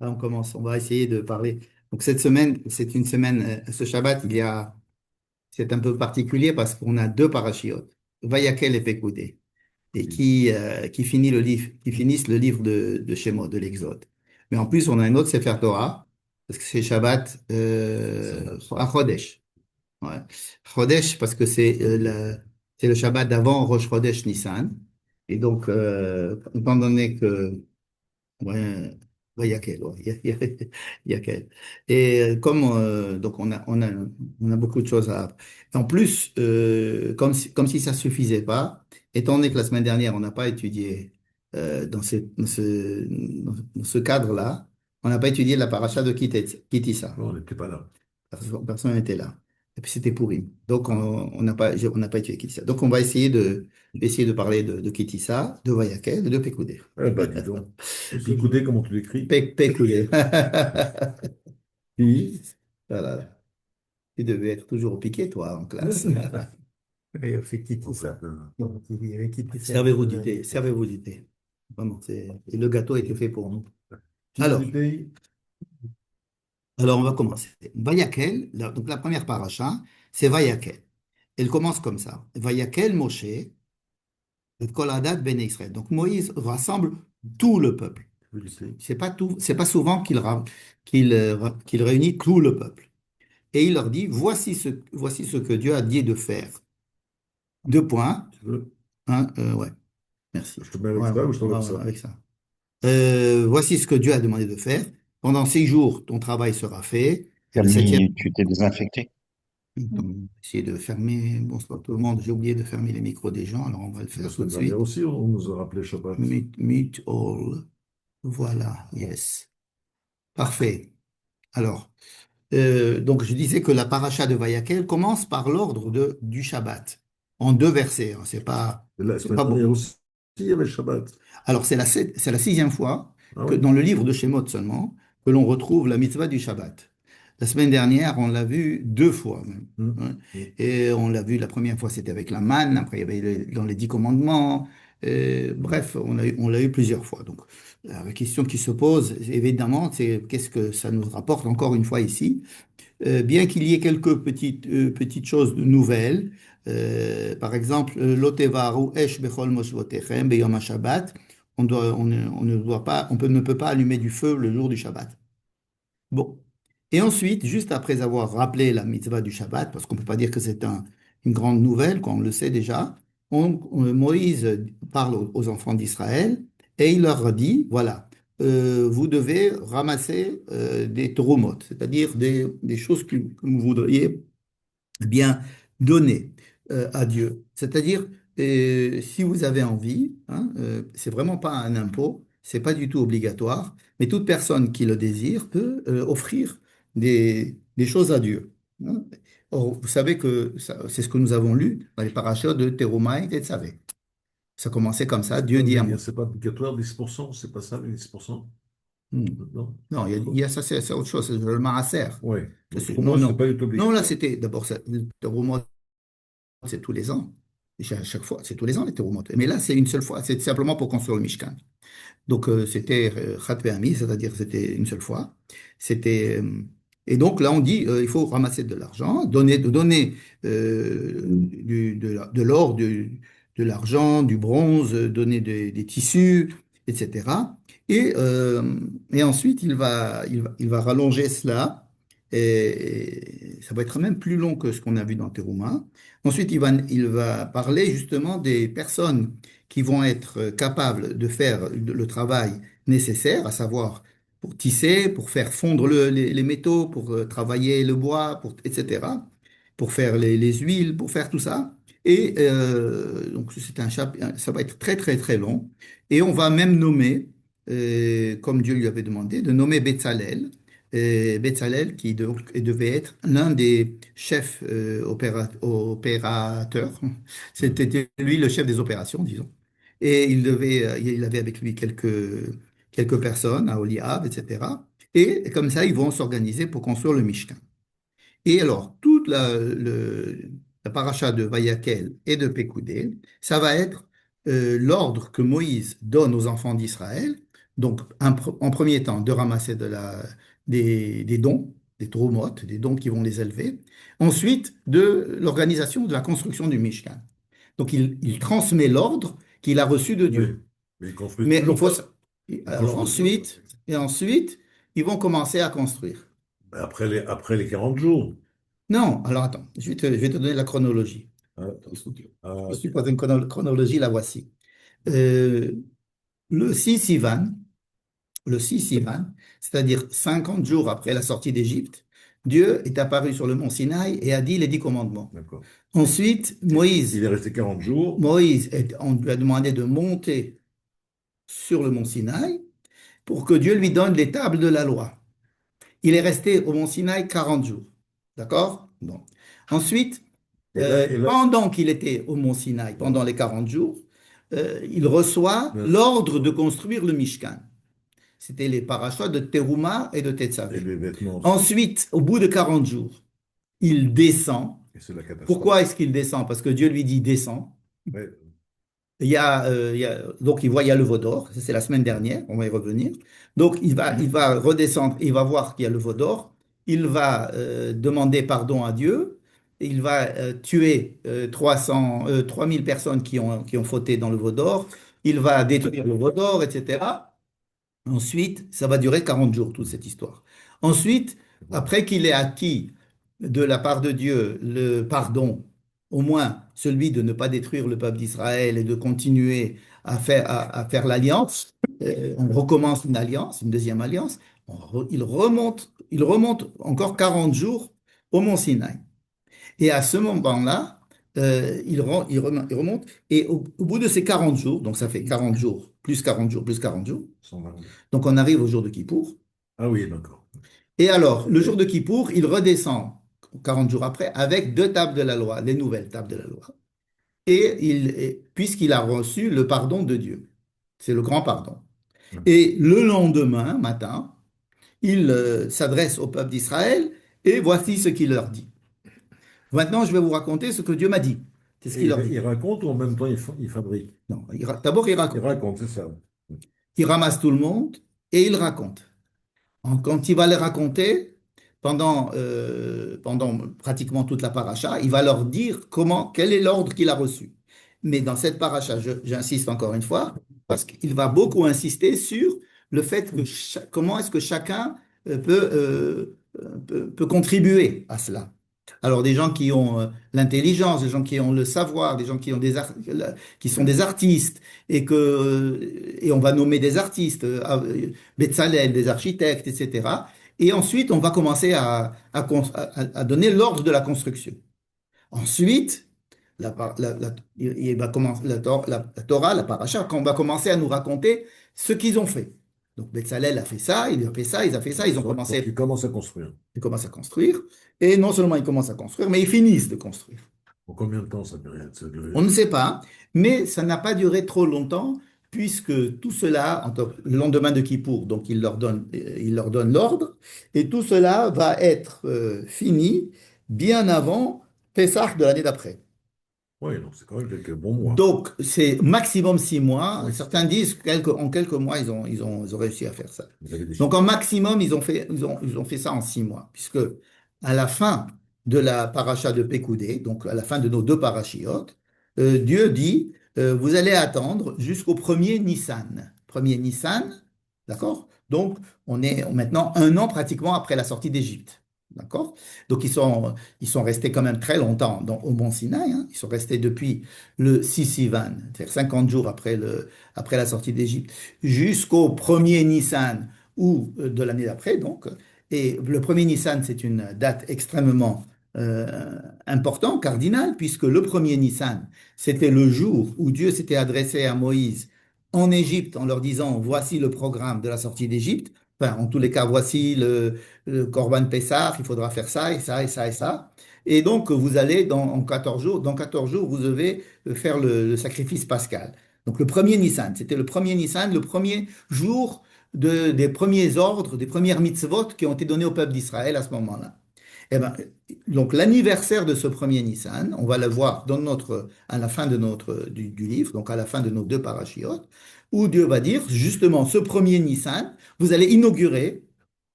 On commence, on va essayer de parler. Donc cette semaine, c'est une semaine, ce Shabbat, c'est un peu particulier parce qu'on a deux parachiotes, Vayakel et Pekoudé, et qui finissent le livre de Shemot, de l'Exode. Mais en plus, on a un autre Sefer Torah, parce que c'est Shabbat à Chodesh. Ouais. Chodesh, parce que c'est le Shabbat d'avant Rosh Chodesh Nissan. Et donc, étant donné que ouais, ouais, il y a quel, ouais, il y a quel. Et comme donc on a beaucoup de choses à. En plus, comme si ça suffisait pas, étant donné que la semaine dernière on n'a pas étudié dans ce cadre-là, on n'a pas étudié la paracha de Kitissa. Non, on n'était pas là. Personne n'était là. Et puis c'était pourri. Donc on n'a pas étudié Kitissa. Donc on va essayer de parler de Kitissa, de Vayakel et de Pekoudé. Eh ben, dis donc. Picoudé, comment tu l'écris? Péculé. Pi. Voilà. Tu devais être toujours piqué, toi, en classe. Oui, effectivement. Servez-vous du thé, servez-vous du thé. Vraiment, et le gâteau était fait pour nous. Titre Alors, du pays? on va commencer. Vayakel, donc la première paracha, c'est Vayakel. Elle commence comme ça. Vayakel Moshe, et Kol Hadat Ben Israël. Donc Moïse rassemble tout le peuple. Titre du pays. C'est pas souvent qu'il réunit tout le peuple. Et il leur dit, voici ce que Dieu a dit de faire. Deux points. Tu veux? Hein, ouais, merci. Je te mets avec Ouais, ça ou je t'enlève ouais, ça? avec ça. Voici ce que Dieu a demandé de faire. Pendant 6 jours, ton travail sera fait. Et le septième, Camille, tu t'es désinfecté? essayer de fermer. Bonsoir tout le monde. J'ai oublié de fermer les micros des gens, alors on va le La faire tout de semaine dernière suite. aussi, on nous a rappelé Shabbat. Mute all. Voilà, yes. Parfait. Alors, donc je disais que la paracha de Vayakel commence par l'ordre du Shabbat, en deux versets, hein. Et la C'est semaine pas dernière beaucoup. aussi, il y avait Shabbat. Alors c'est la sixième fois Ah que oui? dans le livre de Shemot seulement que l'on retrouve la mitzvah du Shabbat. La semaine dernière, on l'a vu deux fois même, Hum, hein. hum. Et on l'a vu la première fois, c'était avec la manne, après il y avait dans les 10 commandements. Bref, on l'a eu plusieurs fois. Donc la question qui se pose, évidemment, c'est qu'est-ce que ça nous rapporte encore une fois ici? Bien qu'il y ait quelques petites choses nouvelles, par exemple, Lotevaru esh bechol moshvotechem beyom Shabbat, on ne doit pas, ne peut pas allumer du feu le jour du Shabbat. Bon. Et ensuite, juste après avoir rappelé la mitzvah du Shabbat, parce qu'on ne peut pas dire que c'est une grande nouvelle, quand on le sait déjà, Moïse parle aux enfants d'Israël et il leur dit, voilà, vous devez ramasser des toromot, c'est-à-dire des choses que vous voudriez bien donner à Dieu. C'est-à-dire, si vous avez envie, hein, c'est vraiment pas un impôt, c'est pas du tout obligatoire, mais toute personne qui le désire peut offrir des choses à Dieu, hein. Or, vous savez que c'est ce que nous avons lu dans les parachutes de Teruma et Tetzavé. Ça commençait comme ça, C'est Dieu pas, dit à moi. c'est pas obligatoire, 10%, c'est pas ça, les 10%? Hmm. Non? Non, il y a ça, c'est autre chose, c'est le maaser. Oui. Pour Non, moi, c'est non. pas du tout Non, là, obligatoire. c'était d'abord ça. Le Teruma, c'est tous les ans. Et à chaque fois, c'est tous les ans les théromotes. Mais là, c'est une seule fois. C'est simplement pour construire le Mishkan. Donc, c'était Chat Ve'ami, c'est-à-dire c'était une seule fois. C'était, et donc, là, on dit il faut ramasser de l'argent, donner de l'or, de l'argent, du bronze, donner des tissus, etc. Et ensuite, il va rallonger cela. Et ça va être même plus long que ce qu'on a vu dans Teruma. Ensuite, il va parler justement des personnes qui vont être capables de faire le travail nécessaire, à savoir pour tisser, pour faire fondre les métaux, pour travailler le bois, etc., pour faire les huiles, pour faire tout ça. Et donc c'est ça va être très très très long. Et on va même nommer, comme Dieu lui avait demandé, de nommer Betzalel. Betzalel qui devait être l'un des chefs opérateurs. C'était lui le chef des opérations, disons. Et il avait avec lui quelques personnes à Oliab, etc. Et comme ça, ils vont s'organiser pour construire le Mishkan. Et alors, la paracha de Vayakel et de Pekoudé, ça va être l'ordre que Moïse donne aux enfants d'Israël, donc en premier temps de ramasser des dons, des toromotes, des dons qui vont les élever, ensuite de l'organisation de la construction du Mishkan. Donc il transmet l'ordre qu'il a reçu de Oui. Dieu. Mais il construit Mais il toujours faut... pas. Il Alors construit toujours. ensuite, ils vont commencer à construire. Après les 40 jours. Non, alors attends, je vais te donner la chronologie. Ah, Je ah, suis pas une chronologie, la voici. Euh, le 6 Sivan, le 6 Sivan, c'est-à-dire 50 jours après la sortie d'Égypte, Dieu est apparu sur le mont Sinaï et a dit les 10 commandements. d'accord. Ensuite, Il est resté 40 jours. On lui a demandé de monter sur le mont Sinaï pour que Dieu lui donne les tables de la loi. Il est resté au mont Sinaï 40 jours. D'accord? Bon. Ensuite, Et là, pendant qu'il était au mont Sinaï, ouais, pendant les 40 jours, il reçoit ouais. l'ordre de construire le Mishkan. C'était les parachutes de Teruma et de Et Tetzavé. les vêtements aussi. Ensuite, au bout de 40 jours, il descend. Et c'est la Pourquoi catastrophe. est-ce qu'il descend? Parce que Dieu lui dit descend. Ouais. Donc, il y a le veau d'or, ça, c'est la semaine dernière, on va y revenir. Donc, il va redescendre, il va voir qu'il y a le veau d'or, il va demander pardon à Dieu, il va tuer 3000 personnes qui ont fauté dans le veau d'or, il va détruire le veau d'or, etc. Ensuite, ça va durer 40 jours, toute cette histoire. Ensuite, après qu'il ait acquis de la part de Dieu le pardon, au moins celui de ne pas détruire le peuple d'Israël et de continuer à faire l'alliance, on recommence une alliance, une deuxième alliance, il remonte encore 40 jours au mont Sinaï. Et à ce moment-là, il remonte, et au bout de ces 40 jours, donc ça fait 40 jours, plus 40 jours, plus 40 jours, 120. donc on arrive au jour de Kippour. Ah oui, d'accord. Et alors, le jour de Kippour, il redescend 40 jours après avec deux tables de la loi, les nouvelles tables de la loi. Puisqu'il a reçu le pardon de Dieu, c'est le grand pardon. Et le lendemain matin, il s'adresse au peuple d'Israël et voici ce qu'il leur dit. Maintenant, je vais vous raconter ce que Dieu m'a dit. C'est ce Et qu'il leur dit. il raconte ou en même temps il fabrique? Non, d'abord, il Il raconte. raconte, c'est ça. Il ramasse tout le monde et il raconte. Quand il va les raconter, pendant pratiquement toute la paracha, il va leur dire quel est l'ordre qu'il a reçu. Mais dans cette paracha, j'insiste encore une fois, parce qu'il va beaucoup insister sur le fait que comment est-ce que chacun peut contribuer à cela. Alors des gens qui ont l'intelligence, des gens qui ont le savoir, des gens qui ont qui sont des artistes et on va nommer des artistes, Betzalel, des architectes, etc. Et ensuite on va commencer à donner l'ordre de la construction. Ensuite, il va commencer la Torah, la paracha, quand on va commencer à nous raconter ce qu'ils ont fait. Donc Betzalel a fait ça, il a fait ça, ils ont fait ça, Donc il commence à construire. ils commencent à construire. Et non seulement ils commencent à construire, mais ils finissent de construire. Pour combien de temps ça a duré? On ne sait pas, mais ça n'a pas duré trop longtemps, puisque tout cela, le lendemain de Kippour, donc il leur donne l'ordre, et tout cela va être fini bien avant Pessah de l'année d'après. Oui, donc c'est quand même quelques bons mois. Donc, c'est maximum 6 mois. Oui. Certains disent qu'en quelques mois, ils ont réussi à faire ça. Vous avez des Donc, chiffres. en maximum, ils ont fait ça en 6 mois, puisque à la fin de la paracha de Pécoudé, donc à la fin de nos deux parachiotes, Dieu dit, vous allez attendre jusqu'au premier Nissan. Premier Nissan, d'accord? Donc, on est maintenant 1 an pratiquement après la sortie d'Égypte. D'accord? Donc, ils sont restés quand même très longtemps au Mont Sinaï, hein. Ils sont restés depuis le 6 Sivan, c'est-à-dire 50 jours après la sortie d'Égypte, jusqu'au premier Nissan ou de l'année d'après, donc. Et le premier Nissan, c'est une date extrêmement importante, cardinale, puisque le premier Nissan, c'était le jour où Dieu s'était adressé à Moïse en Égypte en leur disant, voici le programme de la sortie d'Égypte. Enfin, en tous les cas, voici le Corban Pessah, il faudra faire ça et ça et ça et ça. Et donc, vous allez en 14 jours, dans 14 jours, vous devez faire le sacrifice pascal. Donc, le premier Nissan, c'était le premier Nissan, le premier jour des premiers ordres, des premières mitzvot qui ont été donnés au peuple d'Israël à ce moment-là. Eh ben, donc l'anniversaire de ce premier Nissan, on va le voir à la fin de du livre, donc à la fin de nos deux parachiotes, où Dieu va dire justement ce premier Nissan, vous allez inaugurer,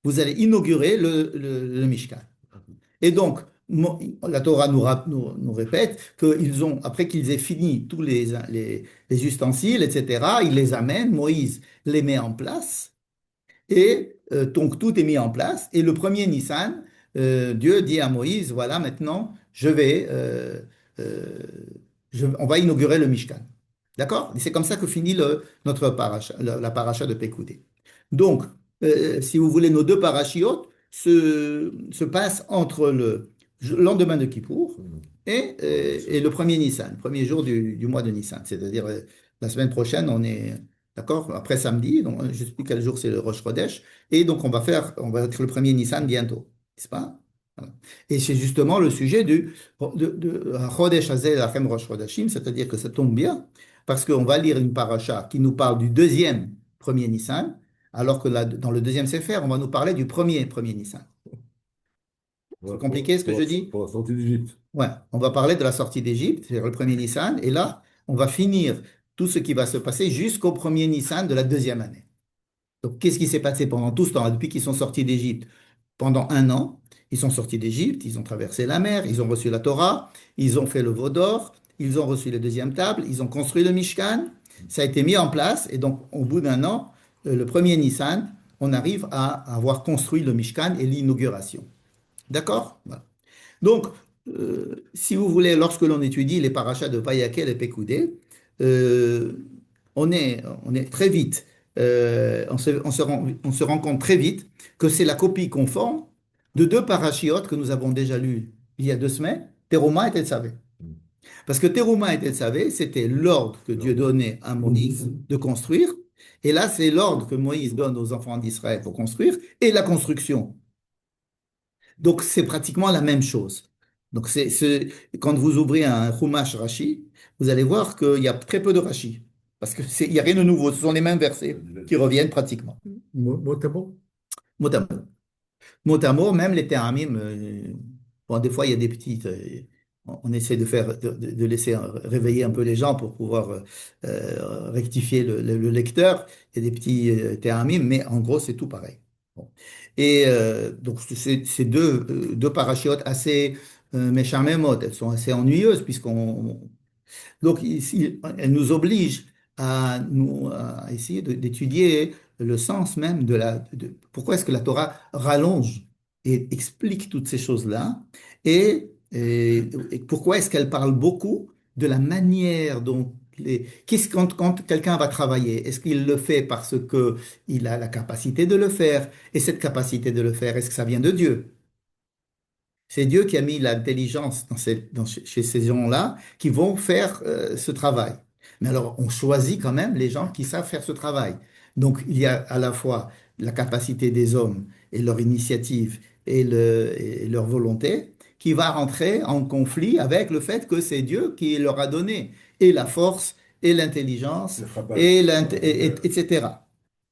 vous allez inaugurer le Mishkan. Et donc, la Torah nous répète après qu'ils aient fini tous les ustensiles, etc., ils les amènent, Moïse les met en place. Et donc tout est mis en place. Et le premier Nissan, Dieu dit à Moïse, voilà, maintenant, euh, on va inaugurer le Mishkan. D'accord? Et c'est comme ça que finit notre paracha, la paracha de Pécoudé. Donc, si vous voulez, nos deux parachiotes se passent entre le lendemain de Kippour Mhm. Ouais, et le premier Nissan, premier jour du mois de Nissan. C'est-à-dire, la semaine prochaine, on est, d'accord? Après samedi, donc je ne sais plus quel jour c'est le Rosh Chodesh. Et donc, on va être le premier Nissan bientôt, n'est-ce pas? Voilà. Et c'est justement le sujet de Chodesh Hazel Lachem Rosh Chodashim, c'est-à-dire que ça tombe bien, parce qu'on va lire une paracha qui nous parle du deuxième premier Nissan, alors que là, dans le deuxième Sefer, on va nous parler du premier Nissan. C'est compliqué ce que je dis? pour la sortie d'Égypte. Ouais, on va parler de la sortie d'Égypte, c'est le premier Nissan, et là, on va finir tout ce qui va se passer jusqu'au premier Nissan de la deuxième année. Donc, qu'est-ce qui s'est passé pendant tout ce temps, depuis qu'ils sont sortis d'Égypte? Pendant un an, ils sont sortis d'Égypte, ils ont traversé la mer, ils ont reçu la Torah, ils ont fait le veau d'or, ils ont reçu les deuxièmes tables, ils ont construit le Mishkan, ça a été mis en place, et donc, au bout d'un an, le premier Nissan, on arrive à avoir construit le Mishkan et l'inauguration. D'accord? Voilà. Donc, si vous voulez, lorsque l'on étudie les parachas de Vayakel et Pekoudé, euh, on est très vite, on se rend compte très vite que c'est la copie conforme de deux parachiotes que nous avons déjà lus il y a 2 semaines, Teruma et Tetzavé. Mhm. Parce que Teruma et Tetzavé, c'était l'ordre que Dieu Non. donnait à Moïse de construire, et là, c'est l'ordre que Moïse donne aux enfants d'Israël pour construire, et la construction. Donc, c'est pratiquement la même chose. Donc, quand vous ouvrez un Chumash Rashi, vous allez voir qu'il y a très peu de Rashi. Parce il n'y a rien de nouveau. Ce sont les mêmes versets qui reviennent pratiquement. Mot à mot? Mot à mot. Mot à mot, même les Théramim, bon, des fois, il y a des petites. On essaie de laisser réveiller un peu les gens pour pouvoir rectifier le lecteur. Il y a des petits Théramim, mais en gros, c'est tout pareil. Bon. Et donc, c'est deux parachiotes assez méchamment, elles sont assez ennuyeuses, donc, ici, elle nous oblige à essayer d'étudier le sens même pourquoi est-ce que la Torah rallonge et explique toutes ces choses-là et pourquoi est-ce qu'elle parle beaucoup de la manière dont quand quelqu'un va travailler, est-ce qu'il le fait parce que il a la capacité de le faire? Et cette capacité de le faire, est-ce que ça vient de Dieu? C'est Dieu qui a mis l'intelligence chez ces gens-là qui vont faire ce travail. Mais alors, on choisit quand même les gens qui savent faire ce travail. Donc, il y a à la fois la capacité des hommes et leur initiative et leur volonté qui va rentrer en conflit avec le fait que c'est Dieu qui leur a donné et la force et l'intelligence Le Chabad. etc.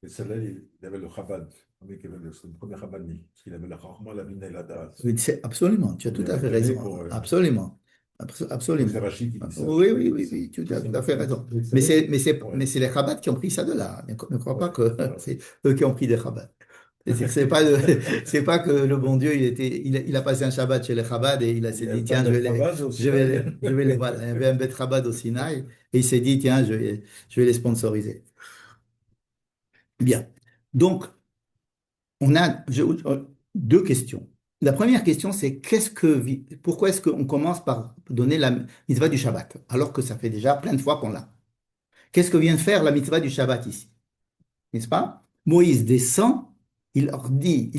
Et celle-là, il avait le Chabad. C'est le premier Chabadni. Parce qu'il avait la Chachma, la Bina et la Da'at. Oui, absolument, tu as Il tout les à fait réclamait raison. pour. Absolument. Donc c'est Absolument. Rachid qui dit ça. Oui, oui, oui, oui, tu as tout à fait raison. Ouais. Mais c'est les Chabad qui ont pris ça de là. Ne crois pas Ouais. que Ouais. c'est eux qui ont pris des Chabad. C'est pas, c'est pas que le bon Dieu, il a passé un Shabbat chez les Chabad et il Il s'est n'y avait dit, pas tiens, de Chabad au Sinaï. voilà. Il y avait un Bet Chabad au Sinaï et il s'est dit, tiens, je vais les sponsoriser. Bien. Donc, j'ai deux questions. La première question, c'est pourquoi est-ce qu'on commence par donner la mitzvah du Shabbat, alors que ça fait déjà plein de fois qu'on l'a? Qu'est-ce que vient de faire la mitzvah du Shabbat ici? N'est-ce pas? Moïse descend, il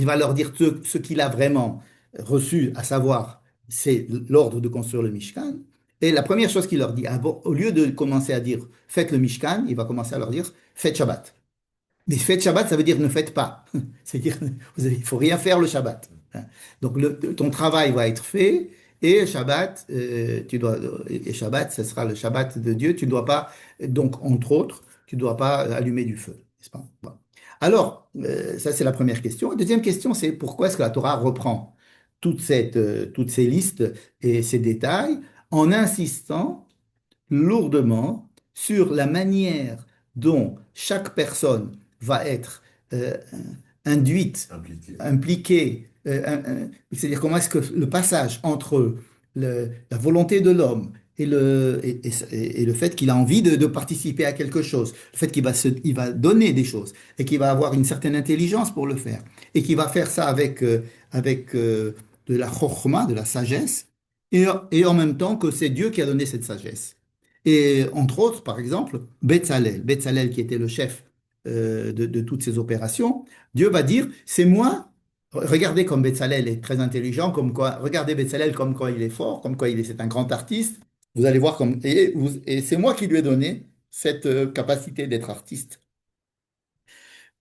va leur dire ce qu'il a vraiment reçu, à savoir, c'est l'ordre de construire le Mishkan. Et la première chose qu'il leur dit, au lieu de commencer à dire faites le Mishkan, il va commencer à leur dire faites Shabbat. Mais faites Shabbat, ça veut dire ne faites pas. C'est-à-dire, il faut rien faire le Shabbat. Hein. Donc, ton travail va être fait et Shabbat, et Shabbat, ce sera le Shabbat de Dieu. Tu ne dois pas, donc, entre autres, tu ne dois pas allumer du feu. N'est-ce pas? Bon. Alors, ça, c'est la première question. La deuxième question, c'est pourquoi est-ce que la Torah reprend? toutes ces listes et ces détails en insistant lourdement sur la manière dont chaque personne va être euh, induite, Impliqué. impliquée, c'est-à-dire comment est-ce que le passage entre la volonté de l'homme et le fait qu'il a envie de participer à quelque chose, le fait il va donner des choses et qu'il va avoir une certaine intelligence pour le faire et qu'il va faire ça avec de la chokhmah, de la sagesse, et en même temps que c'est Dieu qui a donné cette sagesse. Et entre autres, par exemple, Betzalel qui était le chef de toutes ces opérations, Dieu va dire, c'est moi, regardez comme Betzalel est très intelligent, comme quoi, regardez Betzalel comme quoi il est fort, comme quoi c'est un grand artiste, vous allez voir comme, et c'est moi qui lui ai donné cette capacité d'être artiste.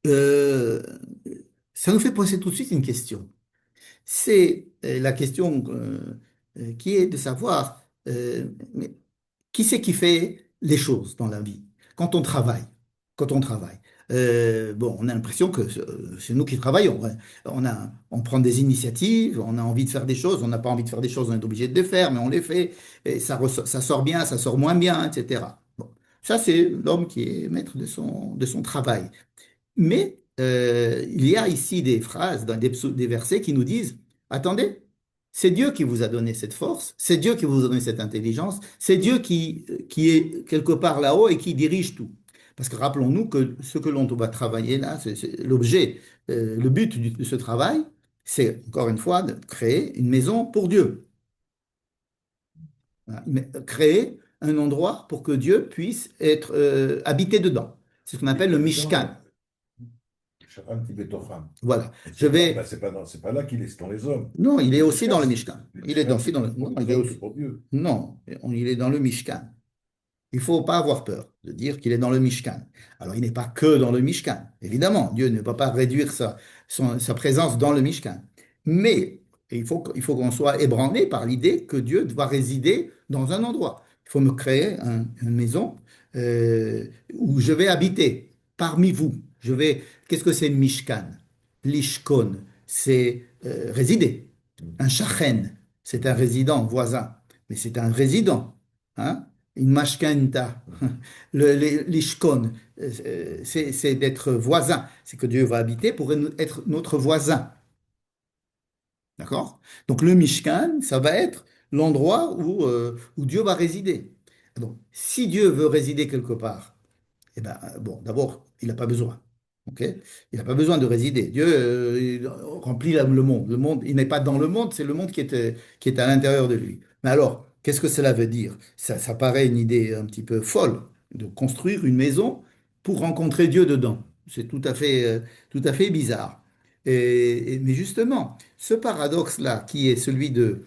Euh, Ça nous fait poser tout de suite une question. C'est la question qui est de savoir mais qui c'est qui fait les choses dans la vie quand on travaille. Quand on travaille. Bon, on a l'impression que c'est nous qui travaillons, hein. On prend des initiatives, on a envie de faire des choses, on n'a pas envie de faire des choses, on est obligé de les faire, mais on les fait, et ça sort bien, ça sort moins bien, etc. Bon, ça, c'est l'homme qui est maître de son travail. Mais il y a ici des phrases, des versets qui nous disent, attendez, c'est Dieu qui vous a donné cette force, c'est Dieu qui vous a donné cette intelligence, c'est Dieu qui est quelque part là-haut et qui dirige tout. Parce que rappelons-nous que ce que l'on va travailler là, c'est l'objet, le but de ce travail, c'est encore une fois de créer une maison pour Dieu. Voilà. Mais créer un endroit pour que Dieu puisse être habité dedans. C'est ce qu'on appelle Et le dedans, Mishkan. Shaphan Tibetocham. Voilà. Et Je c'est pas, bah, vais. c'est pas là qu'il est, c'est dans les hommes. Non, il est Les aussi Mishkan, dans le Mishkan. les Il est Mishkan, aussi c'est dans le. plus Non, pour il les est hommes que aussi. pour Dieu. Non, il est dans le Mishkan. Il ne faut pas avoir peur de dire qu'il est dans le Mishkan. Alors, il n'est pas que dans le Mishkan. Évidemment, Dieu ne va pas réduire sa présence dans le Mishkan. Mais il faut qu'on soit ébranlé par l'idée que Dieu doit résider dans un endroit. Il faut me créer une maison euh, où je vais habiter parmi vous. Qu'est-ce que c'est le Mishkan? Lishkon, c'est résider. Un shachen, c'est un résident, voisin. Mais c'est un résident, hein? Une mashkenta, l'ishkon, c'est d'être voisin. C'est que Dieu va habiter pour être notre voisin. D'accord? Donc le Mishkan, ça va être l'endroit où Dieu va résider. Donc, si Dieu veut résider quelque part, eh ben, bon, d'abord, il n'a pas besoin. OK? Il n'a pas besoin de résider. Dieu il remplit le monde. Le monde, il n'est pas dans le monde, c'est le monde qui est à l'intérieur de lui. Mais alors, qu'est-ce que cela veut dire? Ça paraît une idée un petit peu folle de construire une maison pour rencontrer Dieu dedans. C'est tout à fait bizarre. Mais justement, ce paradoxe-là, qui est celui de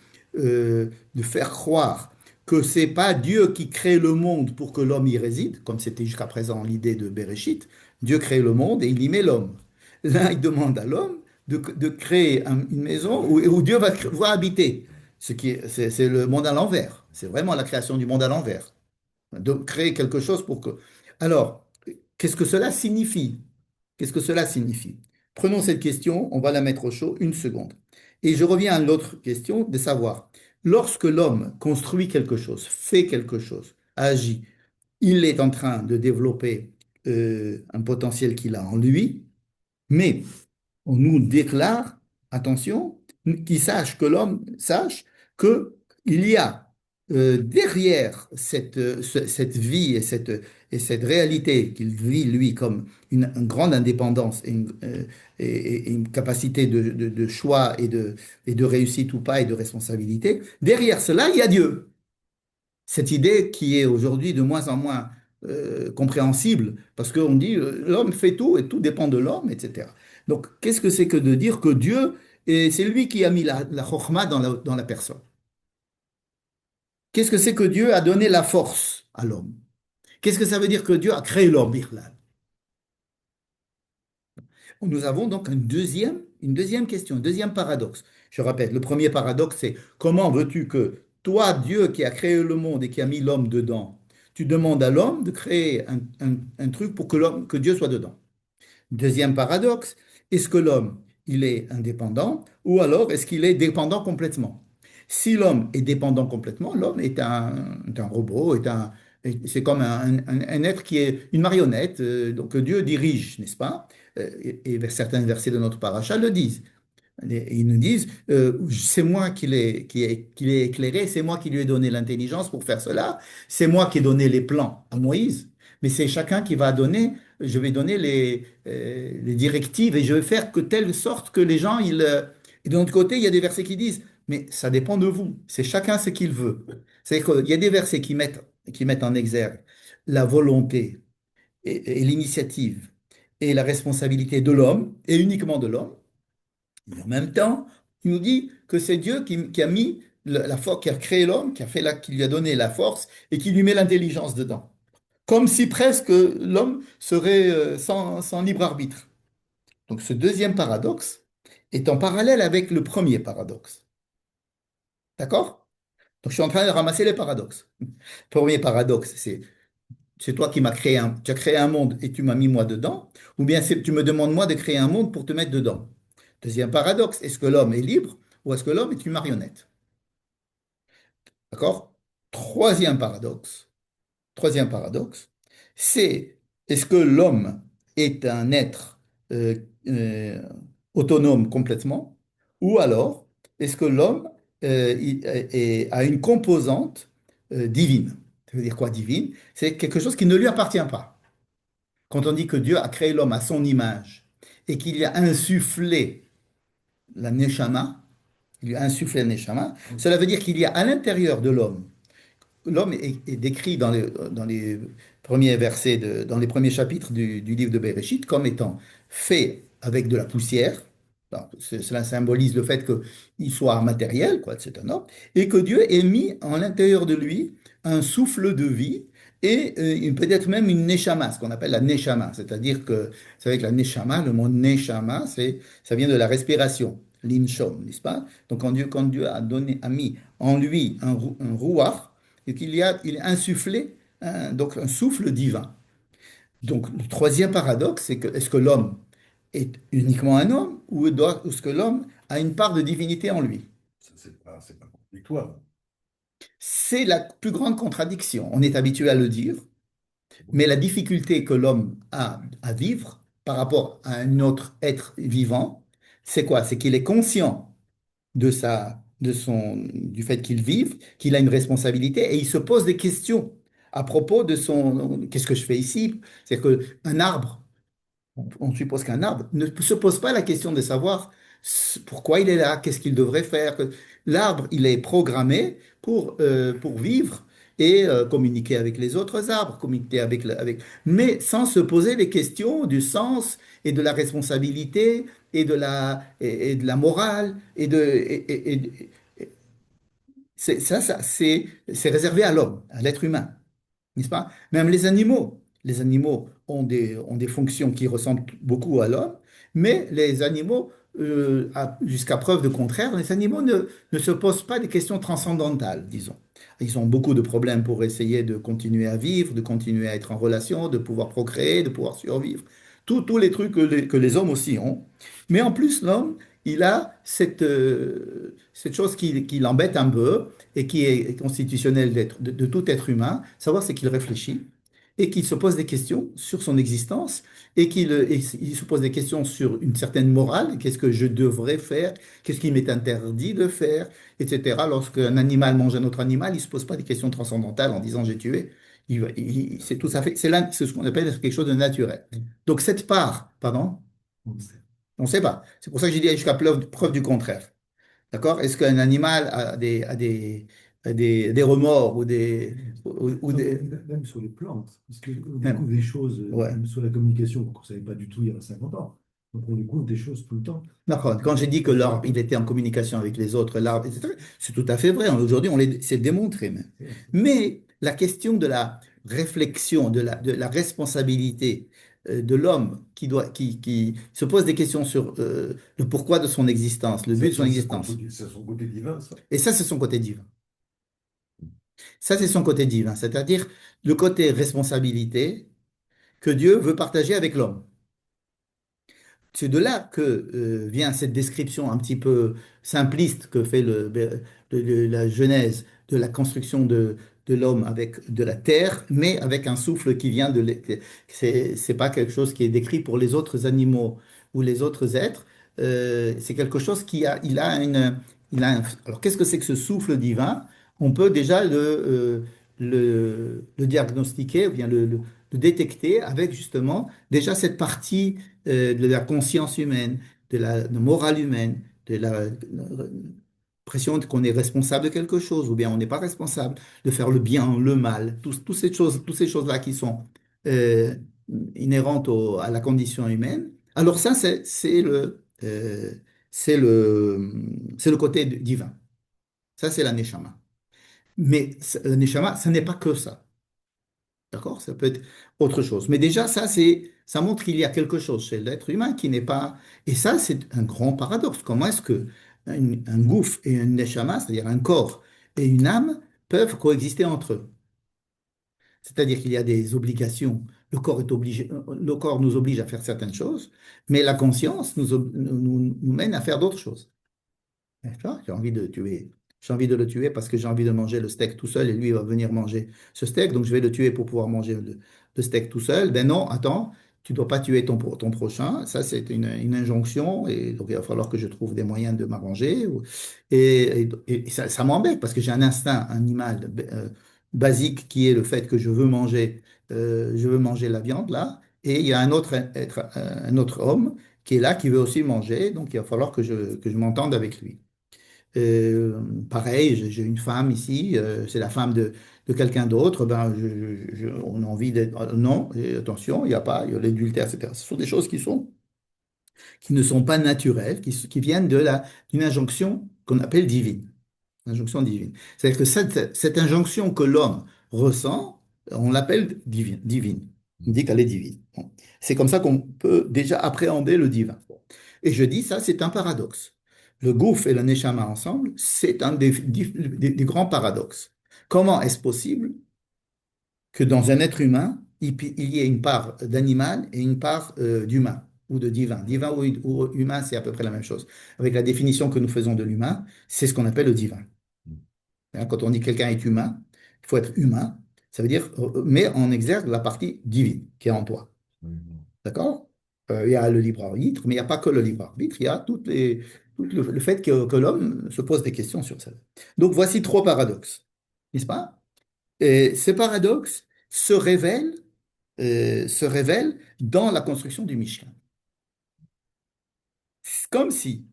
faire croire que c'est pas Dieu qui crée le monde pour que l'homme y réside, comme c'était jusqu'à présent l'idée de Bereshit. Dieu crée le monde et il y met l'homme. Là, il demande à l'homme de créer une maison où Dieu va habiter. C'est le monde à l'envers. C'est vraiment la création du monde à l'envers. De créer quelque chose pour que. Alors, qu'est-ce que cela signifie? Qu'est-ce que cela signifie? Prenons cette question, on va la mettre au chaud une seconde. Et je reviens à l'autre question de savoir, lorsque l'homme construit quelque chose, fait quelque chose, agit, il est en train de développer un potentiel qu'il a en lui, mais on nous déclare, attention, qu'il sache, que l'homme sache que il y a derrière cette vie et cette réalité qu'il vit, lui, comme une grande indépendance et une capacité de choix et de réussite ou pas et de responsabilité, derrière cela, il y a Dieu. Cette idée qui est aujourd'hui de moins en moins compréhensible, parce qu'on dit l'homme fait tout et tout dépend de l'homme, etc. Donc, qu'est-ce que c'est que de dire que Dieu, et c'est lui qui a mis la chokhmah dans la personne? Qu'est-ce que c'est que Dieu a donné la force à l'homme? Qu'est-ce que ça veut dire que Dieu a créé l'homme, Birlan? Nous avons donc une deuxième question, un deuxième paradoxe. Je répète, le premier paradoxe, c'est comment veux-tu que toi, Dieu qui a créé le monde et qui a mis l'homme dedans, tu demandes à l'homme de créer un truc pour que Dieu soit dedans. Deuxième paradoxe, est-ce que l'homme, il est indépendant ou alors est-ce qu'il est dépendant complètement? Si l'homme est dépendant complètement, l'homme est un robot, c'est comme un être qui est une marionnette, donc que Dieu dirige, n'est-ce pas? Et certains versets de notre paracha le disent. Ils nous disent, c'est moi qui l'ai éclairé, c'est moi qui lui ai donné l'intelligence pour faire cela, c'est moi qui ai donné les plans à Moïse, mais c'est chacun qui va donner, je vais donner les directives et je vais faire que telle sorte que les gens, et de l'autre côté, il y a des versets qui disent, mais ça dépend de vous, c'est chacun ce qu'il veut. C'est qu'il y a des versets qui mettent en exergue la volonté et l'initiative et la responsabilité de l'homme, et uniquement de l'homme. Mais en même temps, il nous dit que c'est Dieu qui a mis la force, qui a créé l'homme, qui lui a donné la force et qui lui met l'intelligence dedans. Comme si presque l'homme serait sans libre arbitre. Donc ce deuxième paradoxe est en parallèle avec le premier paradoxe. D'accord? Donc je suis en train de ramasser les paradoxes. Premier paradoxe, c'est toi qui m'as créé tu as créé un monde et tu m'as mis moi dedans, ou bien tu me demandes moi de créer un monde pour te mettre dedans. Deuxième paradoxe, est-ce que l'homme est libre ou est-ce que l'homme est une marionnette? D'accord? Troisième paradoxe, troisième paradoxe, c'est est-ce que l'homme est un être euh, euh, autonome complètement ou alors est-ce que l'homme a une composante divine? Ça veut dire quoi divine? C'est quelque chose qui ne lui appartient pas. Quand on dit que Dieu a créé l'homme à son image et qu'il lui a insufflé la neshama, il lui a insufflé la neshama, cela veut dire qu'il y a à l'intérieur de l'homme. L'homme est décrit dans les premiers versets, dans les premiers chapitres du livre de Bereshit comme étant fait avec de la poussière. Alors, cela symbolise le fait qu'il soit matériel, quoi, c'est un homme, et que Dieu ait mis en l'intérieur de lui un souffle de vie et peut-être même une neshama, ce qu'on appelle la neshama. C'est-à-dire que, vous savez que la neshama, le mot neshama, ça vient de la respiration, l'inshom, n'est-ce pas? Donc quand Dieu a mis en lui un rouach, et il a insufflé donc un souffle divin. Donc le troisième paradoxe, c'est que est-ce que l'homme est uniquement un homme ou est-ce que l'homme a une part de divinité en lui? Ça, c'est pas contradictoire. C'est la plus grande contradiction. On est habitué à le dire, mais la difficulté que l'homme a à vivre par rapport à un autre être vivant, c'est quoi? C'est qu'il est conscient du fait qu'il vive, qu'il a une responsabilité et il se pose des questions à propos de qu'est-ce que je fais ici? C'est-à-dire qu'un arbre, on suppose qu'un arbre ne se pose pas la question de savoir pourquoi il est là, qu'est-ce qu'il devrait faire. L'arbre, il est programmé pour vivre et communiquer avec les autres arbres, communiquer mais sans se poser les questions du sens et de la responsabilité et de la morale c'est réservé à l'homme, à l'être humain, n'est-ce pas? Même les animaux ont des fonctions qui ressemblent beaucoup à l'homme, mais les animaux, jusqu'à preuve de contraire, les animaux ne se posent pas des questions transcendantales, disons. Ils ont beaucoup de problèmes pour essayer de continuer à vivre, de continuer à être en relation, de pouvoir procréer, de pouvoir survivre. Tous les trucs que les hommes aussi ont. Mais en plus, l'homme, il a cette chose qui l'embête un peu et qui est constitutionnelle de tout être humain, savoir c'est qu'il réfléchit et qu'il se pose des questions sur son existence il se pose des questions sur une certaine morale, qu'est-ce que je devrais faire, qu'est-ce qui m'est interdit de faire, etc. Lorsqu'un animal mange un autre animal, il ne se pose pas des questions transcendantales en disant j'ai tué. C'est tout ça fait, c'est ce qu'on appelle quelque chose de naturel. Donc cette part, pardon, on ne sait pas. C'est pour ça que j'ai dit jusqu'à preuve du contraire. D'accord? Est-ce qu'un animal a des remords ou Non, mais des... même sur les plantes, parce qu'on découvre Même, des choses, ouais. même sur la communication, qu'on ne savait pas du tout il y a 50 ans. Donc on découvre des choses tout le temps. D'accord. Quand j'ai dit que l'arbre, il était en communication avec les autres, l'arbre, etc., c'est tout à fait vrai. Aujourd'hui, c'est démontré même. Mais la question de la réflexion, de la responsabilité de l'homme qui se pose des questions sur le pourquoi de son existence, le but de son existence. C'est son côté divin, ça. Et ça, c'est son côté divin. Ça, c'est son côté divin, c'est-à-dire le côté responsabilité que Dieu veut partager avec l'homme. c'est de là que vient cette description un petit peu simpliste que fait la Genèse de la construction de l'homme avec de la terre, mais avec un souffle qui vient c'est pas quelque chose qui est décrit pour les autres animaux ou les autres êtres. C'est quelque chose alors, qu'est-ce que c'est que ce souffle divin? On peut déjà le diagnostiquer, ou bien le détecter avec justement déjà cette partie de la conscience humaine, de morale humaine, de l'impression qu'on est responsable de quelque chose, ou bien on n'est pas responsable de faire le bien, le mal, toutes ces choses-là qui sont euh, inhérentes à la condition humaine. Alors ça, c'est le côté divin. Ça, c'est la neshama. Mais la neshama, ça n'est pas que ça. D'accord? Ça peut être autre chose. Mais déjà, ça montre qu'il y a quelque chose chez l'être humain qui n'est pas. Et ça, c'est un grand paradoxe. Comment est-ce que un gouffre et un neshama, c'est-à-dire un corps et une âme, peuvent coexister entre eux? C'est-à-dire qu'il y a des obligations. Le corps nous oblige à faire certaines choses, mais la conscience nous mène à faire d'autres choses. D'accord. J'ai envie de tuer. J'ai envie de le tuer parce que j'ai envie de manger le steak tout seul et lui il va venir manger ce steak. Donc je vais le tuer pour pouvoir manger le steak tout seul. Ben non, attends, tu ne dois pas tuer ton prochain. Ça, c'est une injonction. Et donc il va falloir que je trouve des moyens de m'arranger. Et ça m'embête parce que j'ai un instinct animal basique qui est le fait que je veux manger la viande là. Et il y a un autre homme qui est là, qui veut aussi manger. Donc il va falloir que je m'entende avec lui. Euh, Pareil, j'ai une femme ici, c'est la femme de quelqu'un d'autre, ben, on a envie d'être. Non, et attention, il y a l'adultère, etc. Ce sont des choses qui ne sont pas naturelles, qui viennent d'une injonction qu'on appelle divine. Injonction divine. C'est-à-dire que cette injonction que l'homme ressent, on l'appelle divine. On dit qu'elle est divine. Bon. C'est comme ça qu'on peut déjà appréhender le divin. Et je dis ça, c'est un paradoxe. Le gouffre et le neshama ensemble, c'est un des grands paradoxes. Comment est-ce possible que dans un être humain, il y ait une part d'animal et une part d'humain ou de divin? Divin ou humain, c'est à peu près la même chose. Avec la définition que nous faisons de l'humain, c'est ce qu'on appelle le divin. Hein, quand on dit quelqu'un est humain, il faut être humain. Ça veut dire, mais on exerce la partie divine qui est en toi. D'accord? Il y a le libre arbitre, mais il n'y a pas que le libre arbitre, il y a tout le fait que l'homme se pose des questions sur ça. Donc voici trois paradoxes, n'est-ce pas? Et ces paradoxes se révèlent dans la construction du Mishkan. C'est comme si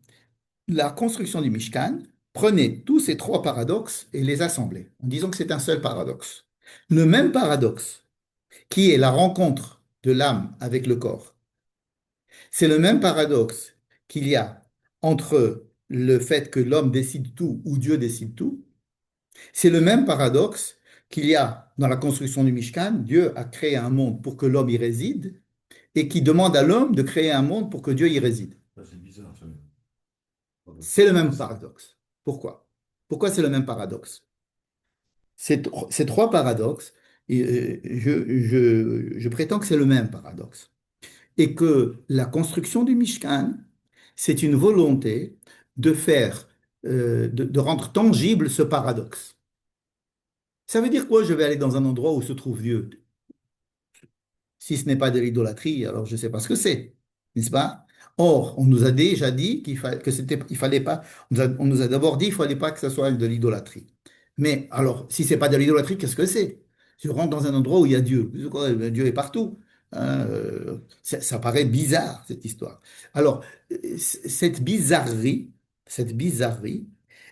la construction du Mishkan prenait tous ces trois paradoxes et les assemblait, en disant que c'est un seul paradoxe. Le même paradoxe, qui est la rencontre de l'âme avec le corps, c'est le même paradoxe qu'il y a entre le fait que l'homme décide tout ou Dieu décide tout. C'est le même paradoxe qu'il y a dans la construction du Mishkan. Dieu a créé un monde pour que l'homme y réside et qui demande à l'homme de créer un monde pour que Dieu y réside. Ça, c'est bizarre, ça. C'est le même paradoxe. Pourquoi? Pourquoi c'est le même paradoxe? Ces trois paradoxes, je prétends que c'est le même paradoxe. Et que la construction du Mishkan, c'est une volonté de de rendre tangible ce paradoxe. Ça veut dire quoi? Je vais aller dans un endroit où se trouve Dieu. Si ce n'est pas de l'idolâtrie, alors je ne sais pas ce que c'est, n'est-ce pas? Or, on nous a déjà dit il fallait pas, on nous a d'abord dit qu'il fallait pas que ce soit de l'idolâtrie. Mais alors, si c'est pas de l'idolâtrie, qu'est-ce que c'est? Je rentre dans un endroit où il y a Dieu. C'est quoi? Dieu est partout. Hein, ça paraît bizarre, cette histoire. Alors, cette bizarrerie,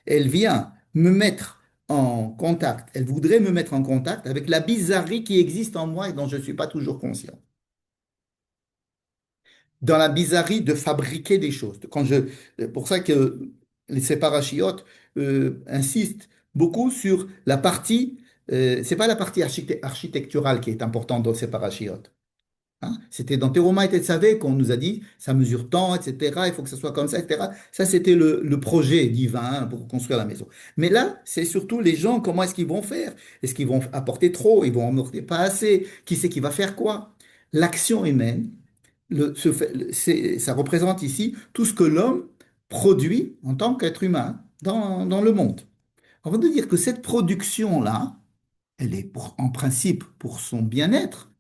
elle vient me mettre en contact, elle voudrait me mettre en contact avec la bizarrerie qui existe en moi et dont je ne suis pas toujours conscient. Dans la bizarrerie de fabriquer des choses. Pour ça que les séparachiotes insistent beaucoup sur la partie, c'est pas la partie architecturale qui est importante dans le séparachiote. Hein. C'était dans Teruma et Tetzavé qu'on nous a dit, ça mesure tant, etc., il faut que ça soit comme ça, etc. Ça, c'était le projet divin pour construire la maison. Mais là, c'est surtout les gens, comment est-ce qu'ils vont faire? Est-ce qu'ils vont apporter trop? Ils vont en apporter pas assez? Qui c'est qui va faire quoi? L'action humaine, ça représente ici tout ce que l'homme produit en tant qu'être humain dans le monde. On va dire que cette production-là, elle est en principe pour son bien-être.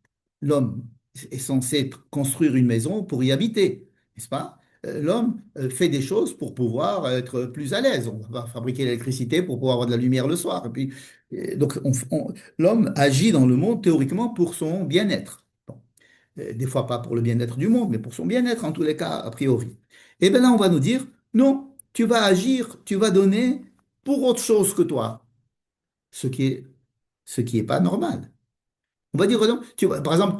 L'homme est censé construire une maison pour y habiter, n'est-ce pas? L'homme fait des choses pour pouvoir être plus à l'aise. On va fabriquer l'électricité pour pouvoir avoir de la lumière le soir. Et puis, donc, l'homme agit dans le monde théoriquement pour son bien-être. Bon. Des fois pas pour le bien-être du monde, mais pour son bien-être en tous les cas, a priori. Et bien là, on va nous dire, non, tu vas agir, tu vas donner pour autre chose que toi, ce qui est, ce qui est pas normal. On va dire, non, tu vois, par exemple,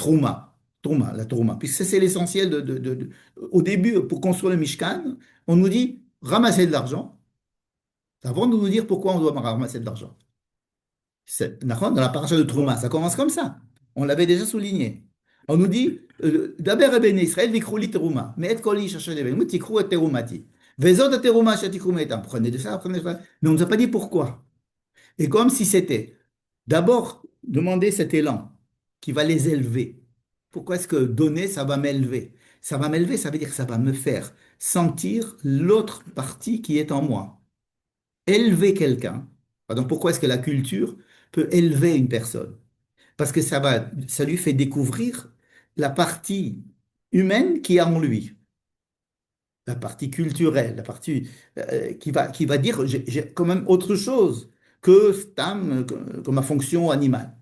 la Trouma, puisque c'est l'essentiel au début, pour construire le Mishkan, on nous dit, ramasser de l'argent, avant de nous dire pourquoi on doit ramasser de l'argent. D'accord. Dans la paracha de Trouma, ça commence comme ça. On l'avait déjà souligné. On nous dit, d'abord, ben Israël, vikrou li teruma, mais et koli cherchez les veilles, tikrou et terumati. Vezot et teruma, shatikrou metam. Prenez de ça, prenez de ça. Mais on ne nous a pas dit pourquoi. Et comme si c'était d'abord demander cet élan qui va les élever. Pourquoi est-ce que donner, ça va m'élever? Ça va m'élever, ça veut dire que ça va me faire sentir l'autre partie qui est en moi. Élever quelqu'un. Donc pourquoi est-ce que la culture peut élever une personne? Parce que ça lui fait découvrir la partie humaine qui est en lui, la partie culturelle, la partie qui va dire j'ai quand même autre chose que Stam, que ma fonction animale.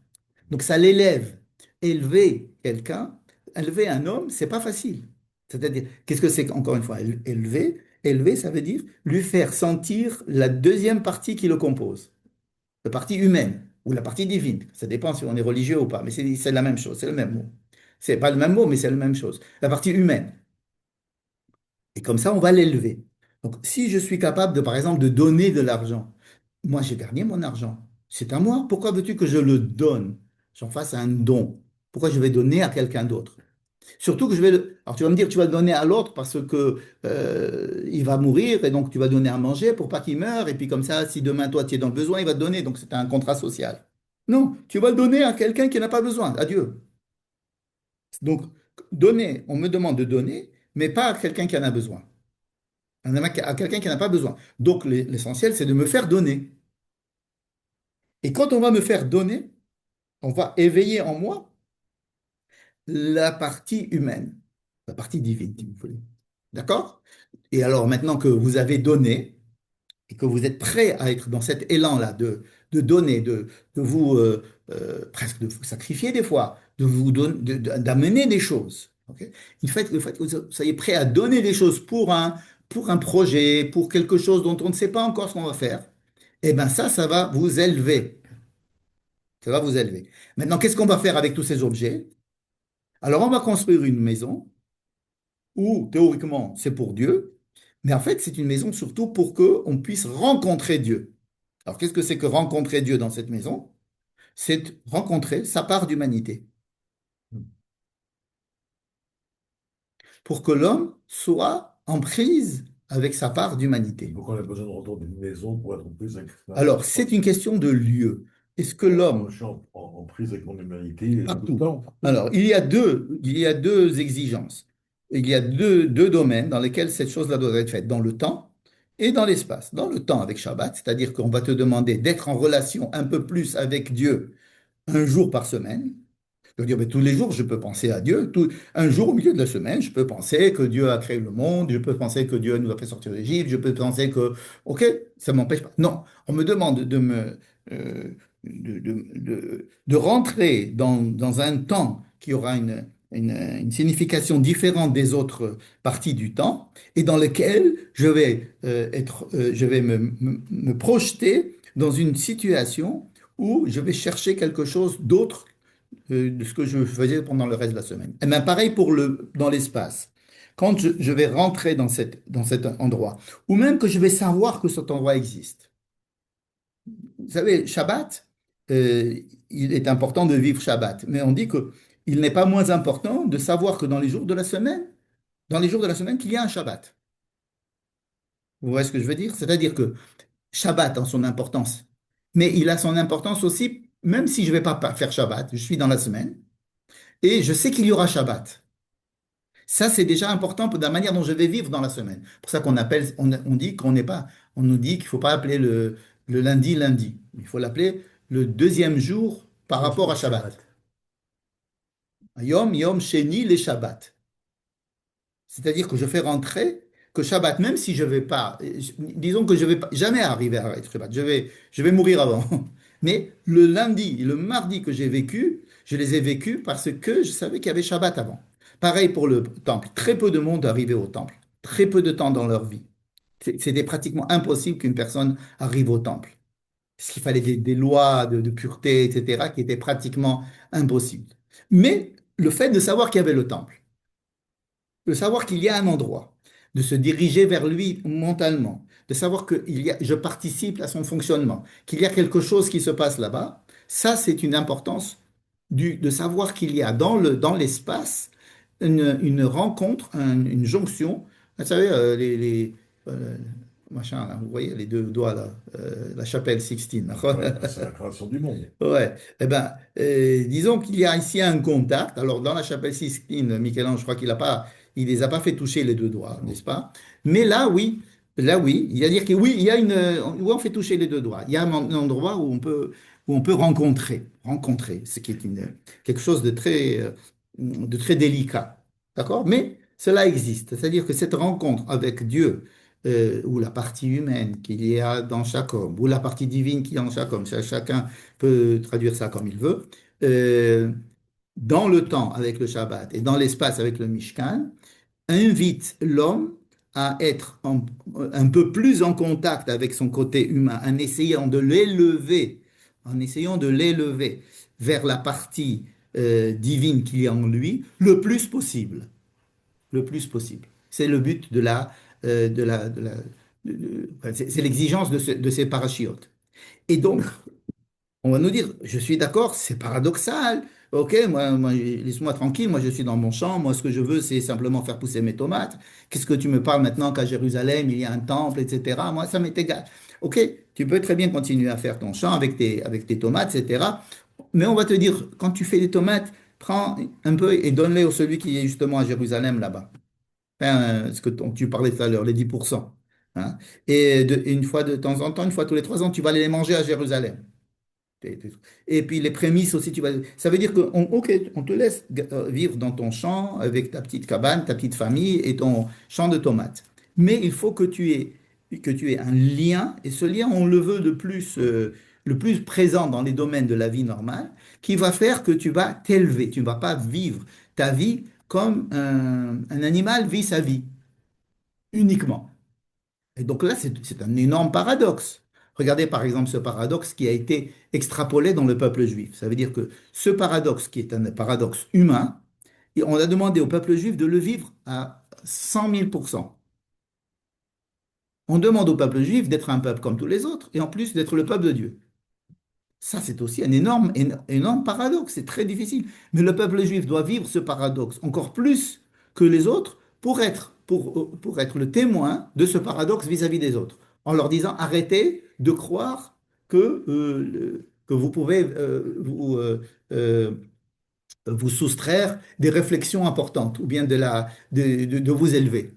Donc ça l'élève. Élever quelqu'un, élever un homme, c'est pas facile. C'est-à-dire, qu'est-ce que c'est encore une fois, élever? Élever, ça veut dire lui faire sentir la deuxième partie qui le compose, la partie humaine ou la partie divine. Ça dépend si on est religieux ou pas, mais c'est la même chose, c'est le même mot. C'est pas le même mot, mais c'est la même chose. La partie humaine. Et comme ça, on va l'élever. Donc, si je suis capable de, par exemple, de donner de l'argent, moi, j'ai gagné mon argent. C'est à moi. Pourquoi veux-tu que je le donne? J'en fasse un don. Pourquoi je vais donner à quelqu'un d'autre? Surtout que je vais le... Alors, tu vas me dire, tu vas le donner à l'autre parce que il va mourir et donc tu vas donner à manger pour pas qu'il meure. Et puis comme ça, si demain, toi, tu es dans le besoin, il va te donner. Donc, c'est un contrat social. Non, tu vas le donner à quelqu'un qui n'a pas besoin, à Dieu. Donc, donner, on me demande de donner, mais pas à quelqu'un qui en a besoin. À quelqu'un qui n'a pas besoin. Donc l'essentiel, c'est de me faire donner. Et quand on va me faire donner, on va éveiller en moi la partie humaine, la partie divine, si vous voulez. D'accord? Et alors maintenant que vous avez donné et que vous êtes prêt à être dans cet élan-là de donner, de vous presque de vous sacrifier des fois, de vous donner, d'amener des choses. Ok. Le fait que vous soyez prêt à donner des choses pour un projet, pour quelque chose dont on ne sait pas encore ce qu'on va faire, eh bien ça va vous élever. Ça va vous élever. Maintenant, qu'est-ce qu'on va faire avec tous ces objets? Alors, on va construire une maison où, théoriquement, c'est pour Dieu, mais en fait, c'est une maison surtout pour qu'on puisse rencontrer Dieu. Alors, qu'est-ce que c'est que rencontrer Dieu dans cette maison? C'est rencontrer sa part d'humanité, pour que l'homme soit en prise avec sa part d'humanité. Donc on a besoin de retourner d'une maison pour être plus Alors, c'est une question de lieu. Est-ce que l'homme, je suis en prise avec mon humanité tout le partout, temps. alors, il y a deux exigences. Il y a deux domaines dans lesquels cette chose-là doit être faite, dans le temps et dans l'espace. Dans le temps avec Shabbat, c'est-à-dire qu'on va te demander d'être en relation un peu plus avec Dieu un jour par semaine. Je veux dire, mais tous les jours, je peux penser à Dieu. Un jour au milieu de la semaine, je peux penser que Dieu a créé le monde, je peux penser que Dieu nous a fait sortir d'Égypte, je peux penser que, OK, ça ne m'empêche pas. Non, on me demande euh, de rentrer dans un temps qui aura une signification différente des autres parties du temps et dans lequel je vais me projeter dans une situation où je vais chercher quelque chose d'autre de ce que je faisais pendant le reste de la semaine. Et bien pareil dans l'espace. Quand je vais rentrer dans cet endroit, ou même que je vais savoir que cet endroit existe. Vous savez, Shabbat, euh, il est important de vivre Shabbat, mais on dit que il n'est pas moins important de savoir que dans les jours de la semaine, qu'il y a un Shabbat. Vous voyez ce que je veux dire? C'est-à-dire que Shabbat a son importance, mais il a son importance aussi, même si je ne vais pas faire Shabbat, je suis dans la semaine, et je sais qu'il y aura Shabbat. Ça, c'est déjà important pour la manière dont je vais vivre dans la semaine. Pour ça qu'on appelle, on dit qu'on n'est pas, on nous dit qu'il ne faut pas appeler le lundi lundi. Il faut l'appeler le deuxième jour par rapport à Après Shabbat. Shabbat. Yom, Yom, Sheni, les Shabbat. C'est-à-dire que je fais rentrer que Shabbat, même si je vais pas, disons que je vais jamais arriver à être Shabbat, je vais mourir avant. Mais le lundi, le mardi que j'ai vécu, je les ai vécus parce que je savais qu'il y avait Shabbat avant. Pareil pour le temple. Très peu de monde arrivait au temple. Très peu de temps dans leur vie. C'était pratiquement impossible qu'une personne arrive au temple. Parce qu'il fallait des lois de pureté, etc., qui étaient pratiquement impossibles. Mais le fait de savoir qu'il y avait le temple, de savoir qu'il y a un endroit, de se diriger vers lui mentalement, de savoir que je participe à son fonctionnement, qu'il y a quelque chose qui se passe là-bas, ça c'est une importance de savoir qu'il y a dans l'espace une rencontre, une jonction. Vous savez, euh, machin, là, vous voyez les deux doigts là, la chapelle Sixtine. Ouais, c'est la création du monde. Ouais, eh ben, disons qu'il y a ici un contact. Alors, dans la chapelle Sixtine, Michel-Ange, je crois qu'il a pas, il les a pas fait toucher les deux doigts, Non. n'est-ce pas? Mais là, oui, il y a dire que oui, il y a où on fait toucher les deux doigts. Il y a un endroit où on peut rencontrer, ce qui est quelque chose de très délicat, d'accord? Mais cela existe, c'est-à-dire que cette rencontre avec Dieu, ou la partie humaine qu'il y a dans chaque homme, ou la partie divine qu'il y a dans chaque homme, chacun peut traduire ça comme il veut, euh, dans le temps avec le Shabbat et dans l'espace avec le Mishkan, invite l'homme à être un peu plus en contact avec son côté humain, en essayant de l'élever vers la partie divine qu'il y a en lui, le plus possible. Le plus possible. C'est le but enfin, c'est l'exigence de ces parachiotes. Et donc, on va nous dire, je suis d'accord, c'est paradoxal. Ok, laisse-moi tranquille, moi je suis dans mon champ, moi ce que je veux c'est simplement faire pousser mes tomates. Qu'est-ce que tu me parles maintenant qu'à Jérusalem il y a un temple, etc. Moi ça m'est égal. Ok, tu peux très bien continuer à faire ton champ avec tes tomates, etc. Mais on va te dire, quand tu fais des tomates, prends un peu et donne-les au celui qui est justement à Jérusalem là-bas. Enfin, ce dont tu parlais tout à l'heure, les 10%. Hein. Et une fois de temps en temps, une fois tous les 3 ans, tu vas aller les manger à Jérusalem. Et puis les prémices aussi, tu vas. Ça veut dire que, ok, on te laisse vivre dans ton champ avec ta petite cabane, ta petite famille et ton champ de tomates. Mais il faut que tu aies un lien, et ce lien, on le veut le plus présent dans les domaines de la vie normale, qui va faire que tu vas t'élever. Tu ne vas pas vivre ta vie comme un animal vit sa vie, uniquement. Et donc là, c'est un énorme paradoxe. Regardez par exemple ce paradoxe qui a été extrapolé dans le peuple juif. Ça veut dire que ce paradoxe, qui est un paradoxe humain, et on a demandé au peuple juif de le vivre à 100 000%. On demande au peuple juif d'être un peuple comme tous les autres, et en plus d'être le peuple de Dieu. Ça, c'est aussi un énorme paradoxe. C'est très difficile. Mais le peuple juif doit vivre ce paradoxe encore plus que les autres pour être le témoin de ce paradoxe vis-à-vis des autres. En leur disant, arrêtez de croire que vous pouvez euh, vous soustraire des réflexions importantes ou bien de vous élever.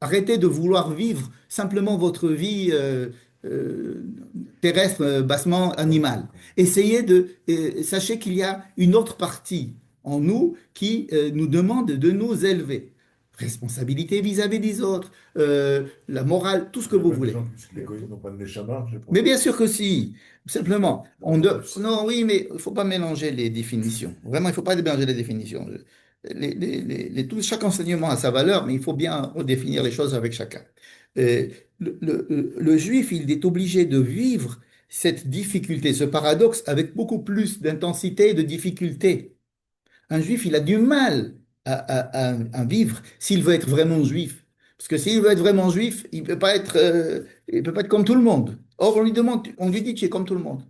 Arrêtez de vouloir vivre simplement votre vie euh, terrestre, bassement animale. Sachez qu'il y a une autre partie en nous qui nous demande de nous élever. Responsabilité vis-à-vis des autres, la morale, tout ce que Il y a vous même des voulez. gens qui les goyim n'ont pas de Neshama, je Mais pense. bien sûr que si. Simplement, Il y en a plus. non, oui, mais il ne faut pas mélanger les définitions. Vraiment, il ne faut pas mélanger les définitions. Chaque enseignement a sa valeur, mais il faut bien redéfinir les choses avec chacun. Euh, le juif, il est obligé de vivre cette difficulté, ce paradoxe, avec beaucoup plus d'intensité et de difficulté. Un juif, il a du mal à vivre s'il veut être vraiment juif. Parce que s'il veut être vraiment juif, il peut pas être comme tout le monde. Or, on lui dit, tu es comme tout le monde.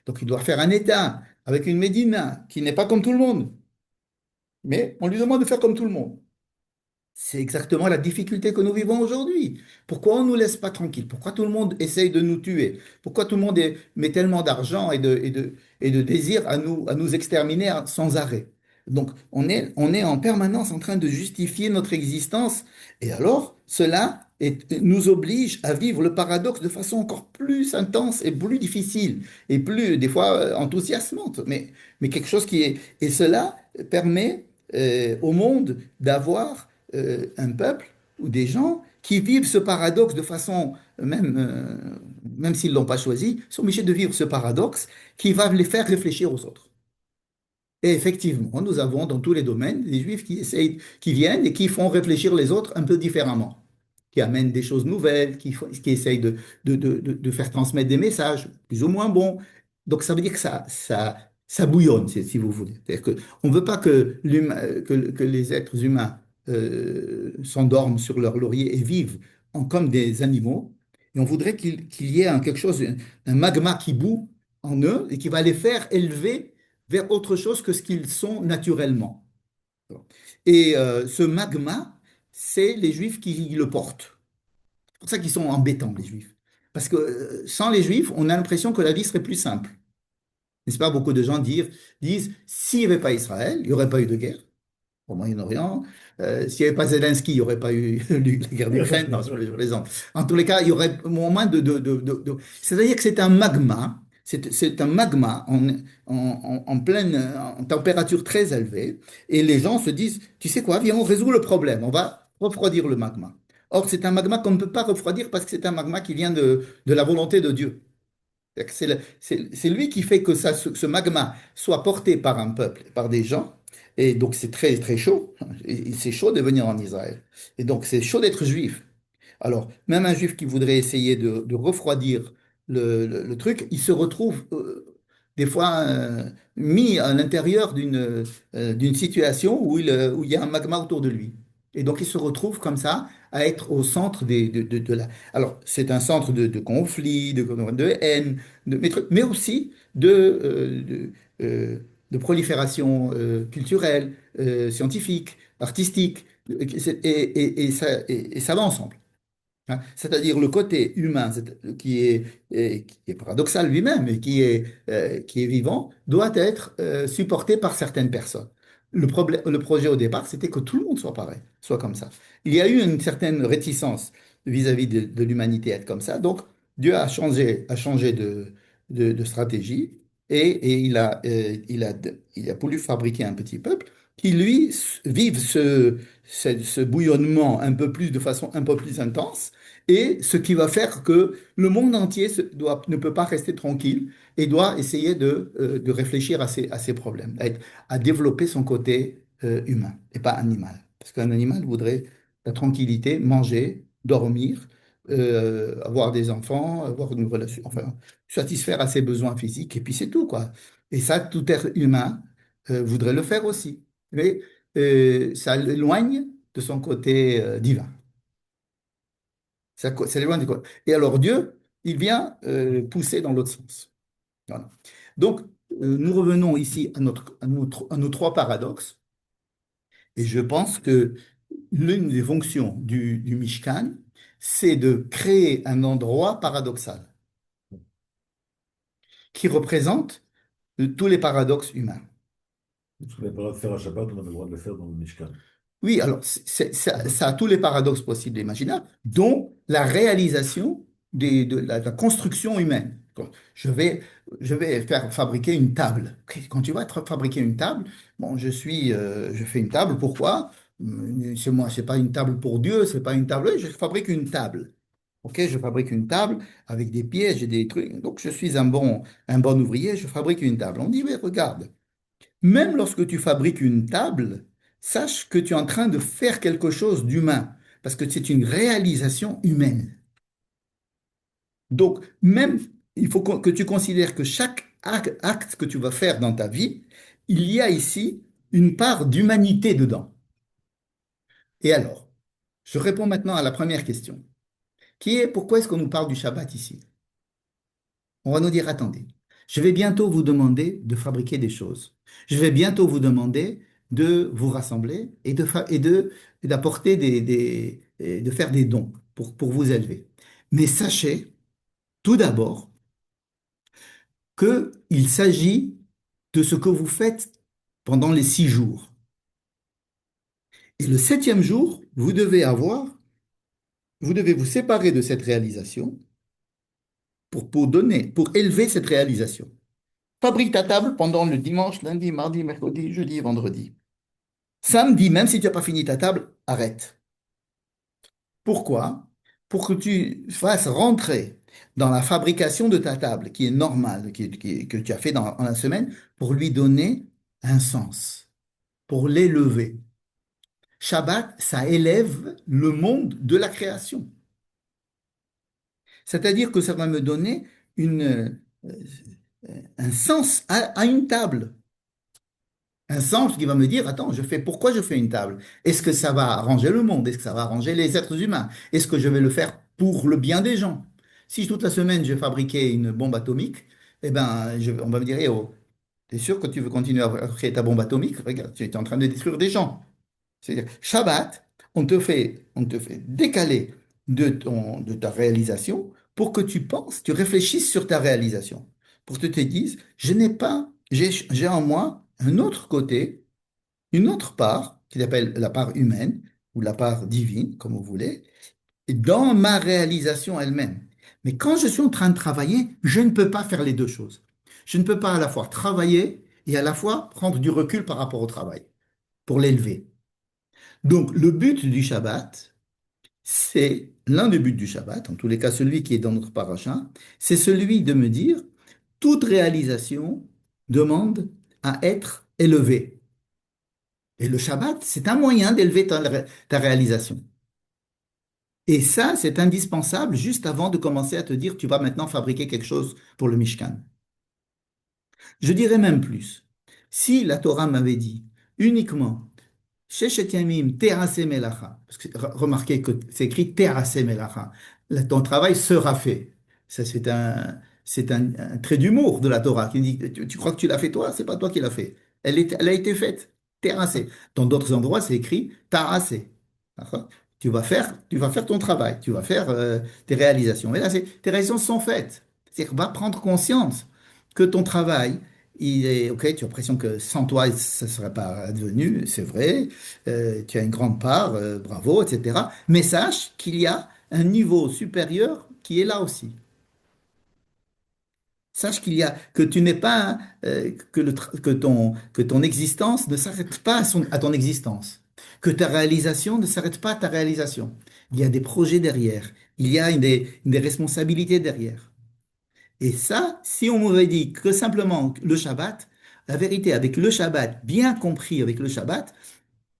Donc, il doit faire un État avec une Médina qui n'est pas comme tout le monde. Mais on lui demande de faire comme tout le monde. C'est exactement la difficulté que nous vivons aujourd'hui. Pourquoi on ne nous laisse pas tranquille? Pourquoi tout le monde essaye de nous tuer? Pourquoi tout le monde met tellement d'argent et de désir à nous exterminer sans arrêt? Donc, on est en permanence en train de justifier notre existence. Et alors, nous oblige à vivre le paradoxe de façon encore plus intense et plus difficile, et plus, des fois, enthousiasmante. Mais quelque chose qui est... Et cela permet au monde d'avoir un peuple ou des gens qui vivent ce paradoxe de façon, même s'ils ne l'ont pas choisi, sont obligés de vivre ce paradoxe qui va les faire réfléchir aux autres. Et effectivement, nous avons dans tous les domaines des juifs qui viennent et qui font réfléchir les autres un peu différemment, qui amènent des choses nouvelles, qui essayent de faire transmettre des messages plus ou moins bons. Donc ça veut dire que ça bouillonne, si vous voulez. C'est-à-dire que on ne veut pas que les êtres humains s'endorment sur leur laurier et vivent comme des animaux. Et on voudrait qu'il y ait quelque chose, un magma qui bout en eux et qui va les faire élever vers autre chose que ce qu'ils sont naturellement. Et ce magma, c'est les Juifs qui le portent. C'est pour ça qu'ils sont embêtants, les Juifs. Parce que sans les Juifs, on a l'impression que la vie serait plus simple. N'est-ce pas? Beaucoup de gens disent, s'il n'y avait pas Israël, il n'y aurait pas eu de guerre au Moyen-Orient. S'il n'y avait pas Zelensky, il n'y aurait pas eu la guerre d'Ukraine. Non, je plaisante. En tous les cas, il y aurait moins C'est-à-dire que c'est un magma, c'est un magma en pleine en température très élevée, et les gens se disent, tu sais quoi, viens, on résout le problème, on va refroidir le magma. Or, c'est un magma qu'on ne peut pas refroidir parce que c'est un magma qui vient de la volonté de Dieu. C'est lui qui fait que ce magma soit porté par un peuple, par des gens. Et donc c'est très très chaud. Et c'est chaud de venir en Israël. Et donc c'est chaud d'être juif. Alors même un juif qui voudrait essayer de refroidir le truc, il se retrouve des fois mis à l'intérieur d'une situation où il y a un magma autour de lui. Et donc il se retrouve comme ça à être au centre de la... Alors c'est un centre de conflit, de haine, mais aussi de prolifération culturelle, scientifique, artistique, et ça va ensemble. Hein. C'est-à-dire le côté humain qui est paradoxal lui-même et qui est vivant, doit être supporté par certaines personnes. Le projet au départ, c'était que tout le monde soit pareil, soit comme ça. Il y a eu une certaine réticence vis-à-vis de l'humanité être comme ça. Donc, Dieu a changé de stratégie et il a voulu fabriquer un petit peuple qui, lui, vive ce bouillonnement un peu plus de façon un peu plus intense et ce qui va faire que le monde entier ne peut pas rester tranquille et doit essayer de réfléchir à ces problèmes, à développer son côté humain et pas animal. Parce qu'un animal voudrait la tranquillité, manger, dormir, avoir des enfants, avoir une relation, enfin, satisfaire à ses besoins physiques, et puis c'est tout, quoi. Et ça, tout être humain voudrait le faire aussi. Mais ça l'éloigne de son côté divin. Ça l'éloigne de quoi. Et alors Dieu, il vient pousser dans l'autre sens. Voilà. Donc, nous revenons ici à nos trois paradoxes. Et je pense que l'une des fonctions du Mishkan, c'est de créer un endroit paradoxal qui représente tous les paradoxes humains. Ce qu'on n'a pas le droit de faire à Shabbat, on a le droit de le faire dans le Mishkan. Oui, alors ça a tous les paradoxes possibles et imaginables, dont la réalisation de la construction humaine. Quand je vais faire fabriquer une table. Quand tu vas fabriquer une table, bon, je fais une table. Pourquoi? C'est moi, c'est pas une table pour Dieu, c'est pas une table. Oui, je fabrique une table. Ok, je fabrique une table avec des pièges et des trucs. Donc je suis un bon ouvrier, je fabrique une table. On dit, mais regarde. Même lorsque tu fabriques une table, sache que tu es en train de faire quelque chose d'humain, parce que c'est une réalisation humaine. Donc, même, il faut que tu considères que chaque acte que tu vas faire dans ta vie, il y a ici une part d'humanité dedans. Et alors, je réponds maintenant à la première question, qui est pourquoi est-ce qu'on nous parle du Shabbat ici? On va nous dire, attendez, je vais bientôt vous demander de fabriquer des choses. Je vais bientôt vous demander de vous rassembler et d'apporter et de faire des dons pour vous élever. Mais sachez tout d'abord qu'il s'agit de ce que vous faites pendant les 6 jours. Et le septième jour, vous devez vous séparer de cette réalisation pour élever cette réalisation. Fabrique ta table pendant le dimanche, lundi, mardi, mercredi, jeudi et vendredi. Samedi, même si tu n'as pas fini ta table, arrête. Pourquoi? Pour que tu fasses rentrer dans la fabrication de ta table, qui est normale, que tu as fait dans la semaine, pour lui donner un sens, pour l'élever. Shabbat, ça élève le monde de la création. C'est-à-dire que ça va me donner un sens à une table. Un sens qui va me dire, attends, pourquoi je fais une table? Est-ce que ça va arranger le monde? Est-ce que ça va arranger les êtres humains? Est-ce que je vais le faire pour le bien des gens? Si toute la semaine je fabriquais une bombe atomique, eh ben, on va me dire, eh oh, t'es sûr que tu veux continuer à créer ta bombe atomique? Regarde, tu es en train de détruire des gens. C'est-à-dire, Shabbat, on te fait décaler de ta réalisation pour que tu penses, tu réfléchisses sur ta réalisation. Pour que tu te dises, j'ai en moi un autre côté, une autre part, qui s'appelle la part humaine ou la part divine, comme vous voulez, dans ma réalisation elle-même. Mais quand je suis en train de travailler, je ne peux pas faire les deux choses. Je ne peux pas à la fois travailler et à la fois prendre du recul par rapport au travail pour l'élever. Donc, le but du Shabbat, c'est l'un des buts du Shabbat, en tous les cas celui qui est dans notre paracha, c'est celui de me dire, toute réalisation demande à être élevée. Et le Shabbat, c'est un moyen d'élever ta réalisation. Et ça, c'est indispensable juste avant de commencer à te dire, tu vas maintenant fabriquer quelque chose pour le Mishkan. Je dirais même plus. Si la Torah m'avait dit uniquement Sheshet Yamim, Terase Melacha. Parce que remarquez que c'est écrit Terase Melacha. Ton travail sera fait. Ça, c'est un trait d'humour de la Torah qui dit tu crois que tu l'as fait toi? C'est pas toi qui l'as fait. Elle a été faite. Terrassée. Dans d'autres endroits, c'est écrit Tarassé. D'accord. Tu vas faire ton travail, tu vas faire tes réalisations. Mais là, tes réalisations sont faites. C'est-à-dire, va prendre conscience que ton travail, ok, tu as l'impression que sans toi, ça ne serait pas advenu, c'est vrai, tu as une grande part, bravo, etc. Mais sache qu'il y a un niveau supérieur qui est là aussi. Sache que tu n'es pas, que ton existence ne s'arrête pas à ton existence, que ta réalisation ne s'arrête pas à ta réalisation. Il y a des projets derrière, il y a des responsabilités derrière. Et ça, si on m'avait dit que simplement le Shabbat, la vérité, avec le Shabbat, bien compris avec le Shabbat,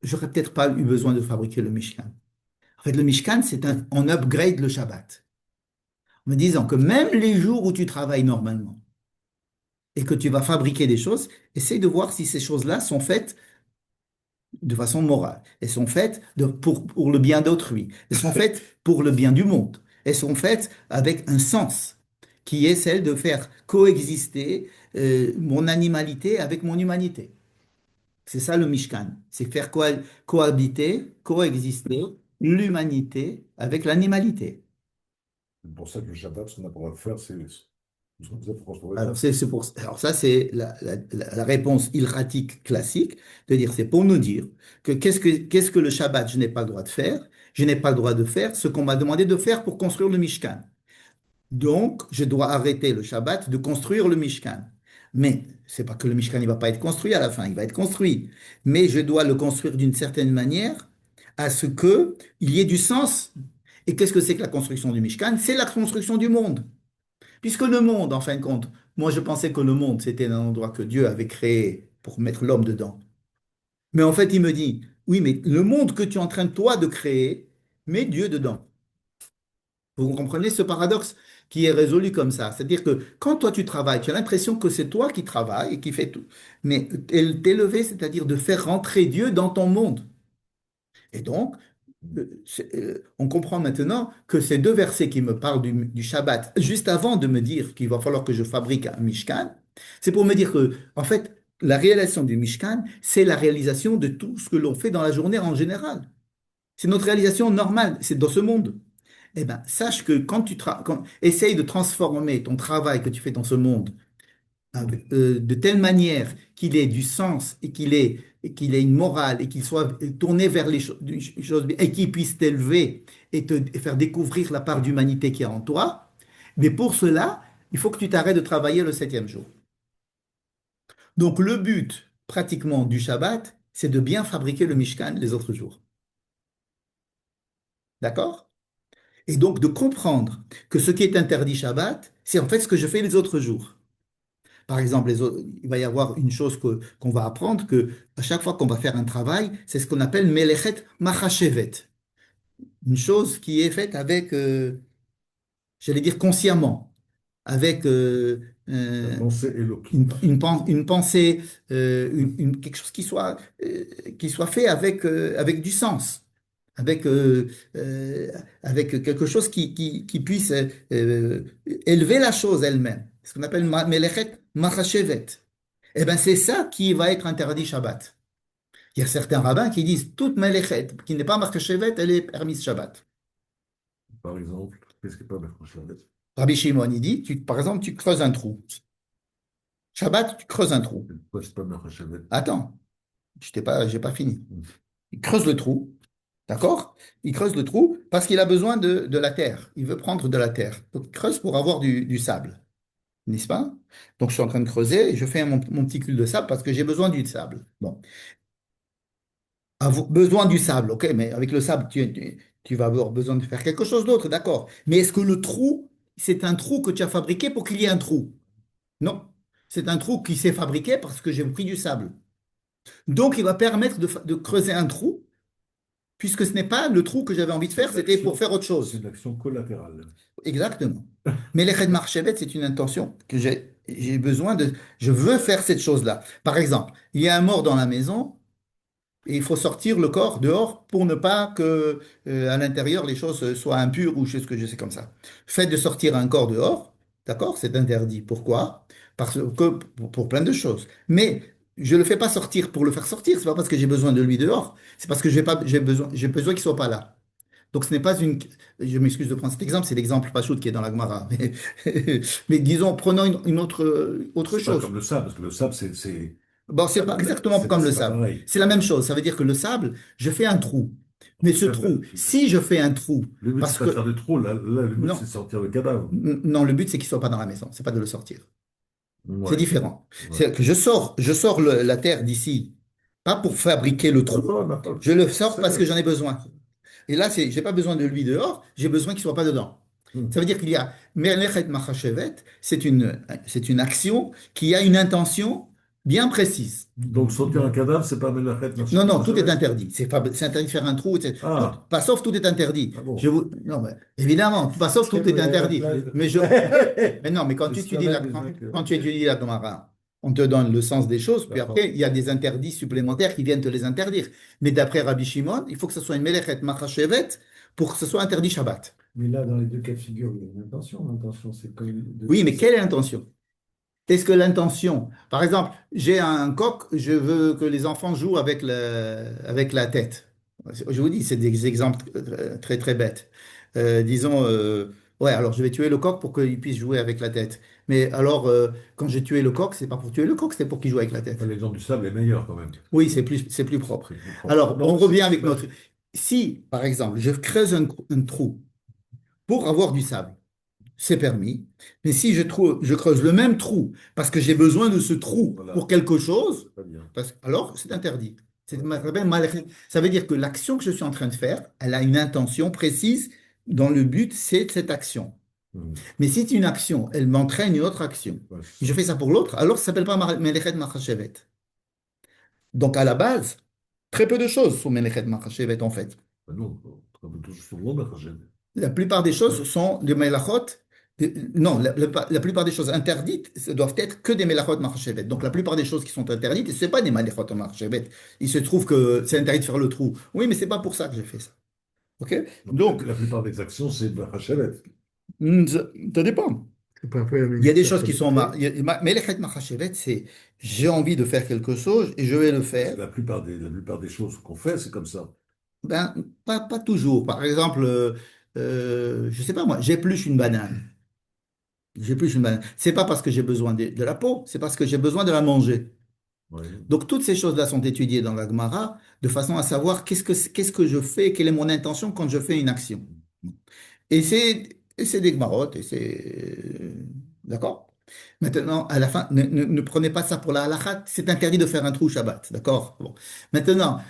j'aurais peut-être pas eu besoin de fabriquer le Mishkan. En fait, le Mishkan, on upgrade le Shabbat. En me disant que même les jours où tu travailles normalement et que tu vas fabriquer des choses, essaye de voir si ces choses-là sont faites de façon morale. Elles sont faites pour le bien d'autrui. Elles sont faites pour le bien du monde. Elles sont faites avec un sens qui est celle de faire coexister mon animalité avec mon humanité. C'est ça le Mishkan. C'est faire cohabiter, coexister l'humanité avec l'animalité. C'est pour ça que le Shabbat, ce qu'on a pour le faire, c'est ce qu'on faisait pour construire les Alors, tables. alors ça, c'est la réponse ilratique classique, de dire, c'est pour nous dire que qu'est-ce que le Shabbat, je n'ai pas le droit de faire? Je n'ai pas le droit de faire ce qu'on m'a demandé de faire pour construire le Mishkan. Donc, je dois arrêter le Shabbat de construire le Mishkan. Mais c'est pas que le Mishkan ne va pas être construit à la fin, il va être construit. Mais je dois le construire d'une certaine manière à ce que il y ait du sens. Et qu'est-ce que c'est que la construction du Mishkan? C'est la construction du monde. Puisque le monde, en fin de compte, moi je pensais que le monde, c'était un endroit que Dieu avait créé pour mettre l'homme dedans. Mais en fait, il me dit, oui, mais le monde que tu es en train, toi, de créer, mets Dieu dedans. Vous comprenez ce paradoxe qui est résolu comme ça. C'est-à-dire que quand toi tu travailles, tu as l'impression que c'est toi qui travailles et qui fais tout. Mais t'élever, c'est-à-dire de faire rentrer Dieu dans ton monde. Et donc, on comprend maintenant que ces deux versets qui me parlent du Shabbat, juste avant de me dire qu'il va falloir que je fabrique un Mishkan, c'est pour me dire que, en fait, la réalisation du Mishkan, c'est la réalisation de tout ce que l'on fait dans la journée en général. C'est notre réalisation normale, c'est dans ce monde. Eh bien, sache que quand essaye de transformer ton travail que tu fais dans ce monde de telle manière qu'il ait du sens et qu'il ait une morale et qu'il soit tourné vers les choses et qu'il puisse t'élever et faire découvrir la part d'humanité qu'il y a en toi. Mais pour cela, il faut que tu t'arrêtes de travailler le septième jour. Donc le but pratiquement du Shabbat, c'est de bien fabriquer le Mishkan les autres jours. D'accord? Et donc de comprendre que ce qui est interdit Shabbat, c'est en fait ce que je fais les autres jours. Par exemple, il va y avoir une chose qu'on va apprendre, que à chaque fois qu'on va faire un travail, c'est ce qu'on appelle Melechet Machashevet. Une chose qui est faite avec, j'allais dire consciemment, avec La euh, pensée éloquente. une pensée, quelque chose qui soit fait avec, avec du sens, avec, avec quelque chose qui puisse élever la chose elle-même. Ce qu'on appelle Melechet Machashevet. Eh bien, c'est ça qui va être interdit Shabbat. Il y a certains rabbins qui disent toute Melechet qui n'est pas Machashevet, elle est permise Shabbat. Par exemple, qu'est-ce qui n'est pas Mercoshevet? Rabbi Shimon, il dit, par exemple, tu creuses un trou. Shabbat, tu creuses un trou. Pourquoi c'est pas Mercoshevet? Attends, j'ai pas fini. Il creuse le trou, d'accord? Il creuse le trou parce qu'il a besoin de la terre. Il veut prendre de la terre. Donc, il creuse pour avoir du sable, n'est-ce pas? Donc, je suis en train de creuser et je fais mon petit cul de sable parce que j'ai besoin du sable. Bon, besoin du sable, ok, mais avec le sable, tu vas avoir besoin de faire quelque chose d'autre, d'accord? Mais est-ce que le trou, c'est un trou que tu as fabriqué pour qu'il y ait un trou? Non. C'est un trou qui s'est fabriqué parce que j'ai pris du sable. Donc, il va permettre de creuser un trou puisque ce n'est pas le trou que j'avais envie de faire, c'était pour faire autre C'est chose. une action collatérale. Exactement. Mais les de Marchevet, c'est une intention que j'ai besoin de. Je veux faire cette chose-là. Par exemple, il y a un mort dans la maison et il faut sortir le corps dehors pour ne pas que à l'intérieur les choses soient impures ou ce que je sais comme ça. Le fait de sortir un corps dehors, d'accord, c'est interdit. Pourquoi? Parce que pour plein de choses. Mais je le fais pas sortir pour le faire sortir. C'est pas parce que j'ai besoin de lui dehors. C'est parce que j'ai besoin qu'il soit pas là. Donc ce n'est pas une. Je m'excuse de prendre cet exemple. C'est l'exemple Pachout qui est dans la Gemara. Mais disons, prenons une autre C'est pas chose. comme le sable, parce que le sable, Bon, c'est pas exactement comme le c'est pas sable. pareil. C'est la même chose. Ça veut dire que le sable, je fais un trou. Mais ce trou, si je fais un trou, Le but, c'est parce pas de faire que des trous. Là, le but, c'est de non, sortir le cadavre. non, le but c'est qu'il soit pas dans la maison, c'est pas de le sortir. C'est Ouais. différent. Ouais. C'est que je sors la terre d'ici, pas pour fabriquer le trou. Non, non, Je le sors c'est parce vrai. que j'en ai besoin. Et là, j'ai pas besoin de lui dehors, j'ai besoin qu'il soit pas dedans. Hmm. Ça veut dire qu'il y a Melechet Machashevet, c'est une action qui a une intention bien précise. Donc, sortir un cadavre, c'est pas Melachet Non, non, tout est Marchevet? interdit. C'est interdit de faire un trou. Ah, Pas sauf, tout est interdit. ah bon. Non, mais évidemment, pas sauf, tout est interdit. Mais non, mais quand tu étudies quand tu étudies la Gemara, on te donne le sens des choses, puis D'accord. après, il y a des interdits supplémentaires qui viennent te les interdire. Mais d'après Rabbi Shimon, il faut que ce soit une Melechet Machashevet pour que ce soit interdit Shabbat. Mais là, dans les deux cas de figure, il y a une intention. L'intention, c'est quand même Oui, mais quelle est l'intention? Est-ce que l'intention, par exemple, j'ai un coq, je veux que les enfants jouent avec la tête. Je vous dis, c'est des exemples très très bêtes. Disons, ouais, alors je vais tuer le coq pour qu'il puisse jouer avec la tête. Mais alors, quand j'ai tué le coq, c'est pas pour tuer le coq, c'est pour qu'il joue avec la Enfin, tête. l'exemple du sable est meilleur quand même. Oui, c'est plus propre. C'est plus propre. Alors, Non, on mais revient c'est avec pas- notre. Si, par exemple, je creuse un trou pour avoir du sable, c'est permis. Mais si je creuse le même trou parce que j'ai besoin de ce trou Voilà, pour quelque chose, c'est pas bien. alors c'est interdit. Ouais. Ça veut dire que l'action que je suis en train de faire, elle a une intention précise dans le but, c'est cette action. Hmm. Mais si c'est une action, elle m'entraîne une autre action, Ouais, et c'est je ça. fais ça pour l'autre, alors ça s'appelle pas Melechet Machashevet. Donc à la base, très peu de choses sont Melechet Machashevet en fait. Ben non, on travaille toujours sur le nom, Mercoshevet. La plupart des choses sont des melachot. Non, la plupart des choses interdites ce doivent être que des melachot marchevet. Donc la plupart des choses qui sont interdites, ce n'est pas des melachot marchevet. Il se trouve que c'est interdit de faire le trou. Oui, mais c'est pas pour ça que j'ai fait ça. OK? Donc, Donc, la plupart des actions, c'est Mercoshevet. ça dépend. C'est pas fait Il y a avec des choses qui sont. personnalité. Melechet marchevet, c'est j'ai envie de faire quelque chose et je vais le C'est faire. la plupart des choses qu'on fait, c'est comme ça. Ben, pas toujours. Par exemple, je sais pas moi, j'épluche une banane. J'ai plus une banane. C'est pas parce que j'ai besoin de la peau, c'est parce que j'ai besoin de la manger. Oui. Donc, toutes ces choses-là sont étudiées dans la Gemara de façon à savoir qu'est-ce que je fais, quelle est mon intention quand je fais une action. Et c'est des Gemarot, et c'est... D'accord? Maintenant, à la fin, ne prenez pas ça pour la halakha, c'est interdit de faire un trou Shabbat, d'accord? Bon. Maintenant,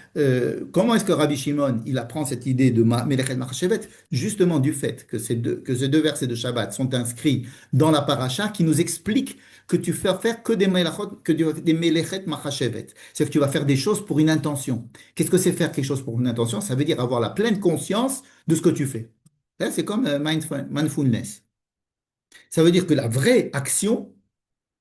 comment est-ce que Rabbi Shimon, il apprend cette idée de Melechet Machashevet? Justement du fait que ces deux versets de Shabbat sont inscrits dans la paracha qui nous explique que tu fais faire que des Melachot, des Melechet Machashevet. C'est que tu vas faire des choses pour une intention. Qu'est-ce que c'est faire quelque chose pour une intention? Ça veut dire avoir la pleine conscience de ce que tu fais. Là, c'est comme mindfulness. Ça veut dire que la vraie action,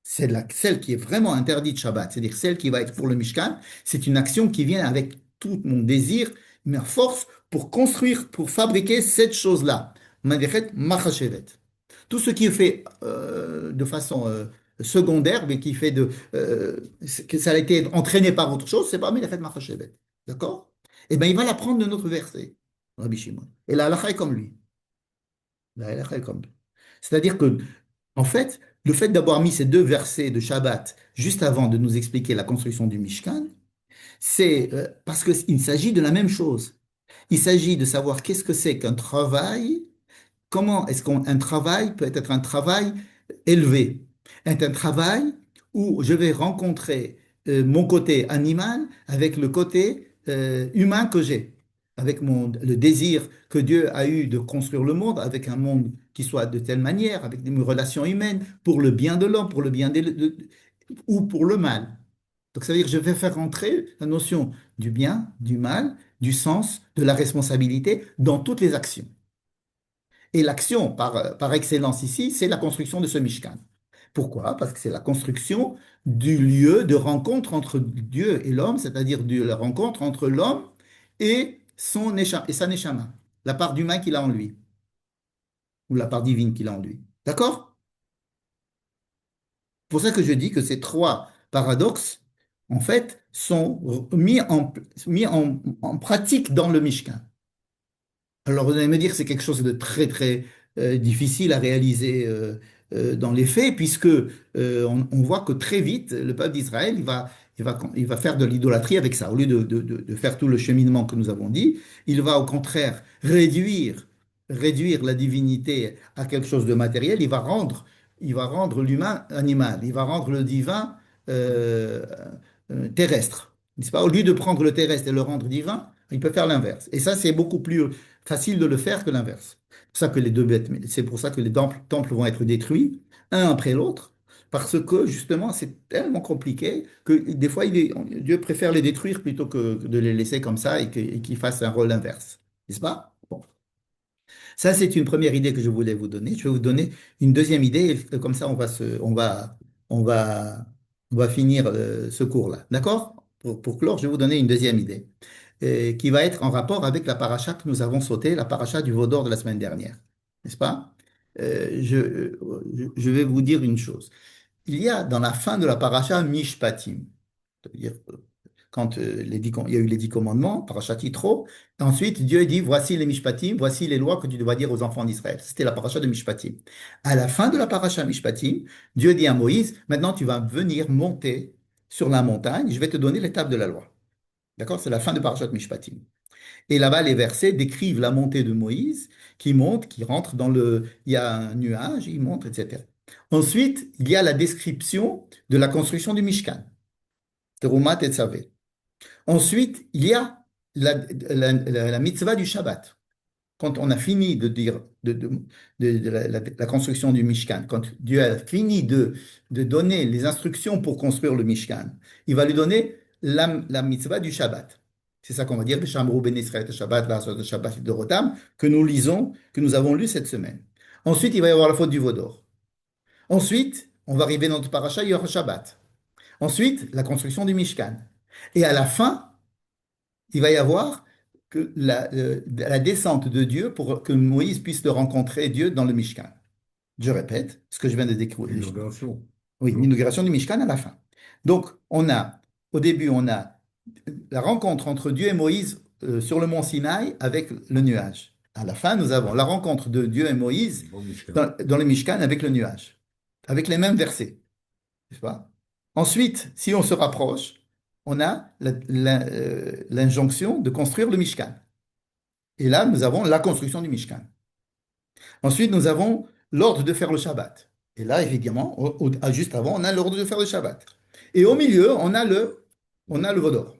celle qui est vraiment interdite Shabbat, c'est-à-dire celle qui va être pour le Mishkan, c'est une action qui vient avec tout mon désir, ma force pour construire, pour fabriquer cette chose-là. Madechet machashevet. Tout ce qui est fait de façon secondaire, mais qui fait que ça a été entraîné par autre chose, c'est pas Madechet machashevet. D'accord? Eh bien, il va l'apprendre de notre verset, Rabbi Shimon. Et la halakha est comme lui. La halakha est comme lui. C'est-à-dire que en fait, le fait d'avoir mis ces deux versets de Shabbat juste avant de nous expliquer la construction du Mishkan, c'est parce qu'il s'agit de la même chose. Il s'agit de savoir qu'est-ce que c'est qu'un travail, comment est-ce qu'un travail peut être un travail élevé, est un travail où je vais rencontrer mon côté animal avec le côté humain que j'ai, avec le désir que Dieu a eu de construire le monde, avec un monde qui soit de telle manière, avec des relations humaines, pour le bien de l'homme, pour le bien ou pour le mal. Donc ça veut dire que je vais faire rentrer la notion du bien, du mal, du sens, de la responsabilité dans toutes les actions. Et l'action par excellence ici, c'est la construction de ce Mishkan. Pourquoi? Parce que c'est la construction du lieu de rencontre entre Dieu et l'homme, c'est-à-dire de la rencontre entre l'homme et, et sa neshama, la part d'humain qu'il a en lui, ou la part divine qu'il a en lui. D'accord? C'est pour ça que je dis que ces trois paradoxes, en fait, sont mis en pratique dans le Mishkan. Alors, vous allez me dire que c'est quelque chose de très, très difficile à réaliser dans les faits, puisque on voit que très vite, le peuple d'Israël, il va faire de l'idolâtrie avec ça. Au lieu de faire tout le cheminement que nous avons dit, il va au contraire réduire la divinité à quelque chose de matériel. Il va rendre l'humain animal. Il va rendre le divin euh, terrestre. N'est-ce pas? Au lieu de prendre le terrestre et le rendre divin, il peut faire l'inverse. Et ça, c'est beaucoup plus facile de le faire que l'inverse. C'est pour ça que les temples vont être détruits, un après l'autre, parce que justement, c'est tellement compliqué que des fois, Dieu préfère les détruire plutôt que de les laisser comme ça et qu'ils fassent un rôle inverse. N'est-ce pas? Bon. Ça, c'est une première idée que je voulais vous donner. Je vais vous donner une deuxième idée, et comme ça, on va, on va finir ce cours-là. D'accord? Pour clore, je vais vous donner une deuxième idée qui va être en rapport avec la paracha que nous avons sautée, la paracha du veau d'or de la semaine dernière. N'est-ce pas? Je vais vous dire une chose. Il y a dans la fin de la paracha Mishpatim, c'est-à-dire quand il y a eu les 10 commandements, parachat Yitro, ensuite Dieu dit, voici les Mishpatim, voici les lois que tu dois dire aux enfants d'Israël. C'était la paracha de Mishpatim. À la fin de la paracha Mishpatim, Dieu dit à Moïse, maintenant tu vas venir monter sur la montagne, je vais te donner l'étape de la loi. D'accord? C'est la fin de parachat Mishpatim. Et là-bas, les versets décrivent la montée de Moïse, qui monte, qui rentre dans le... Il y a un nuage, il monte, etc. Ensuite, il y a la description de la construction du Mishkan, Terumat et Tzavé. Ensuite, il y a la mitzvah du Shabbat. Quand on a fini de dire la construction du Mishkan, quand Dieu a fini de donner les instructions pour construire le Mishkan, il va lui donner la mitzvah du Shabbat. C'est ça qu'on va dire, le Shamru ben Israël Shabbat, la Shabbat de Rotam, que nous lisons, que nous avons lu cette semaine. Ensuite, il va y avoir la faute du Vaudor. Ensuite, on va arriver dans notre paracha, il y aura Shabbat. Ensuite, la construction du Mishkan. Et à la fin, il va y avoir que la descente de Dieu pour que Moïse puisse le rencontrer Dieu dans le Mishkan. Je répète ce que je viens de décrire. L'inauguration. Oui, Non? l'inauguration du Mishkan à la fin. Donc, au début, on a la rencontre entre Dieu et Moïse sur le mont Sinaï avec le nuage. À la fin, nous avons la rencontre de Dieu et Moïse Bon, Mishkan. dans le Mishkan avec le nuage, avec les mêmes versets, n'est-ce pas? Ensuite, si on se rapproche, on a l'injonction de construire le Mishkan. Et là, nous avons la construction du Mishkan. Ensuite, nous avons l'ordre de faire le Shabbat. Et là, évidemment, juste avant, on a l'ordre de faire le Shabbat. Et au milieu, on a le Vaudor.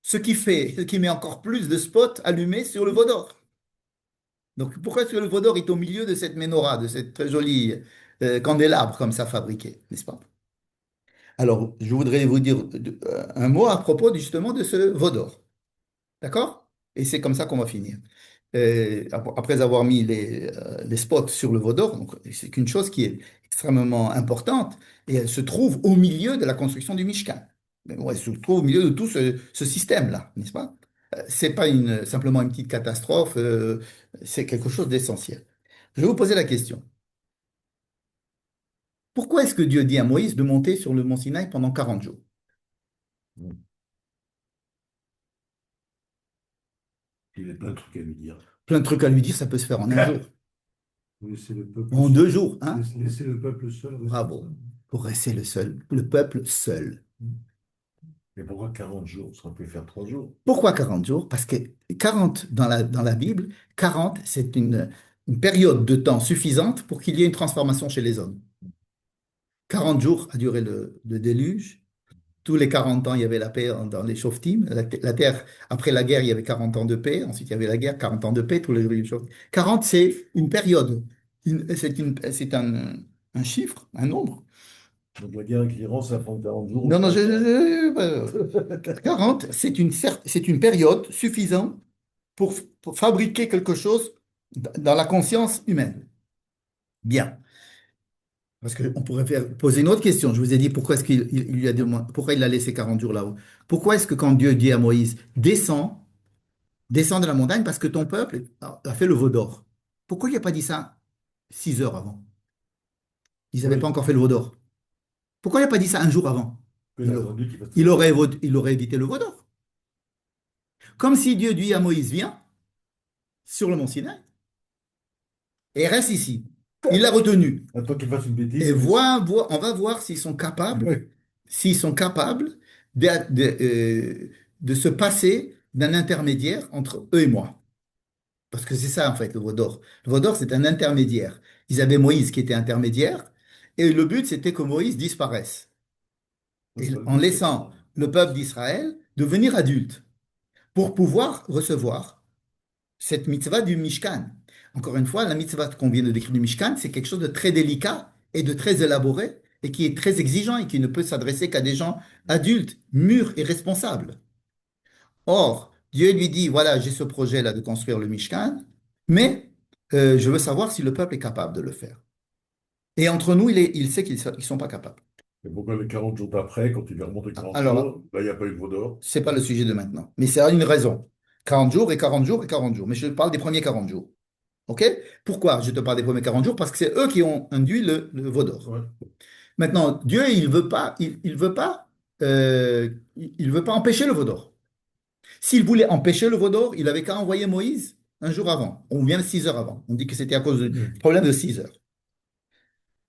Ce qui met encore plus de spots allumés sur le Vaudor. Donc, pourquoi est-ce que le Vaudor est au milieu de cette menorah, de cette très jolie candélabre comme ça fabriqué, n'est-ce pas? Alors, je voudrais vous dire un mot à propos justement de ce Vaudor. D'accord? Et c'est comme ça qu'on va finir. Après avoir mis les spots sur le Vaudor, donc c'est une chose qui est extrêmement importante et elle se trouve au milieu de la construction du Mishkan. Mais ouais, elle se trouve au milieu de tout ce système-là, n'est-ce pas? C'est pas simplement une petite catastrophe, c'est quelque chose d'essentiel. Je vais vous poser la question. Pourquoi est-ce que Dieu dit à Moïse de monter sur le mont Sinaï pendant 40 jours? Il y a plein de trucs à lui dire. Plein de trucs à lui dire, ça peut se faire en un jour, Laisser le peuple en seul. 2 jours, hein? Laisser le peuple seul Bravo. responsable. Pour rester le peuple seul. Mais pourquoi 40 jours? Ça aurait pu faire 3 jours. Pourquoi 40 jours? Parce que 40 dans la Bible, 40, c'est une période de temps suffisante pour qu'il y ait une transformation chez les hommes. 40 jours a duré le déluge. Tous les 40 ans, il y avait la paix dans les Shoftim. La terre, après la guerre, il y avait 40 ans de paix. Ensuite, il y avait la guerre, 40 ans de paix. Tous les jours. 40, c'est une période. C'est un chiffre, un nombre. Donc la guerre avec l'Iran, ça prend 40 jours. Non, non, 40, c'est une période suffisante pour fabriquer quelque chose dans la conscience humaine. Bien. Parce qu'on pourrait poser une autre question. Je vous ai dit pourquoi est-ce qu'il lui a demandé, pourquoi il l'a laissé 40 jours là-haut. Pourquoi est-ce que quand Dieu dit à Moïse, descends de la montagne parce que ton peuple a fait le veau d'or. Pourquoi il n'a pas dit ça 6 heures avant? Ils n'avaient pas Oui, encore fait le veau d'or. Pourquoi il n'a pas dit ça un jour avant? il a attendu qu'il fasse Il ça. aurait, il aurait évité le veau d'or. Comme si Dieu dit à Moïse, viens sur le mont Sinaï et reste ici. Il l'a retenu. Attends qu'il fasse une Et bêtise. on va voir Oui. s'ils sont capables de se passer d'un intermédiaire entre eux et moi. Parce que c'est ça, en fait, le veau d'or. Le veau d'or, c'est un intermédiaire. Ils avaient Moïse qui était intermédiaire, et le but, c'était que Moïse disparaisse, C'est pas le en but, c'est laissant le peuple d'Israël devenir adulte pour pouvoir recevoir cette mitzvah du Mishkan. Encore une fois, la mitzvah qu'on vient de décrire du Mishkan, c'est quelque chose de très délicat et de très élaboré et qui est très exigeant et qui ne peut s'adresser qu'à des gens adultes, mûrs et responsables. Or, Dieu lui dit, voilà, j'ai ce projet-là de construire le Mishkan, mais je veux savoir si le peuple est capable de le faire. Et entre nous, il sait qu'ils ne sont pas capables. Mais pourquoi les 40 jours d'après, quand il lui remonte 40 Alors, jours, là, il n'y a pas eu de veau d'or? c'est pas le sujet de maintenant. Mais c'est une raison. 40 jours et 40 jours et 40 jours. Mais je parle des premiers 40 jours. OK? Pourquoi je te parle des premiers 40 jours? Parce que c'est eux qui ont induit le veau d'or. Ouais. Maintenant, Dieu, il veut pas empêcher le veau d'or. S'il voulait empêcher le veau d'or, il avait qu'à envoyer Moïse un jour avant, ou bien 6 heures avant. On dit que c'était à cause du problème de 6 heures.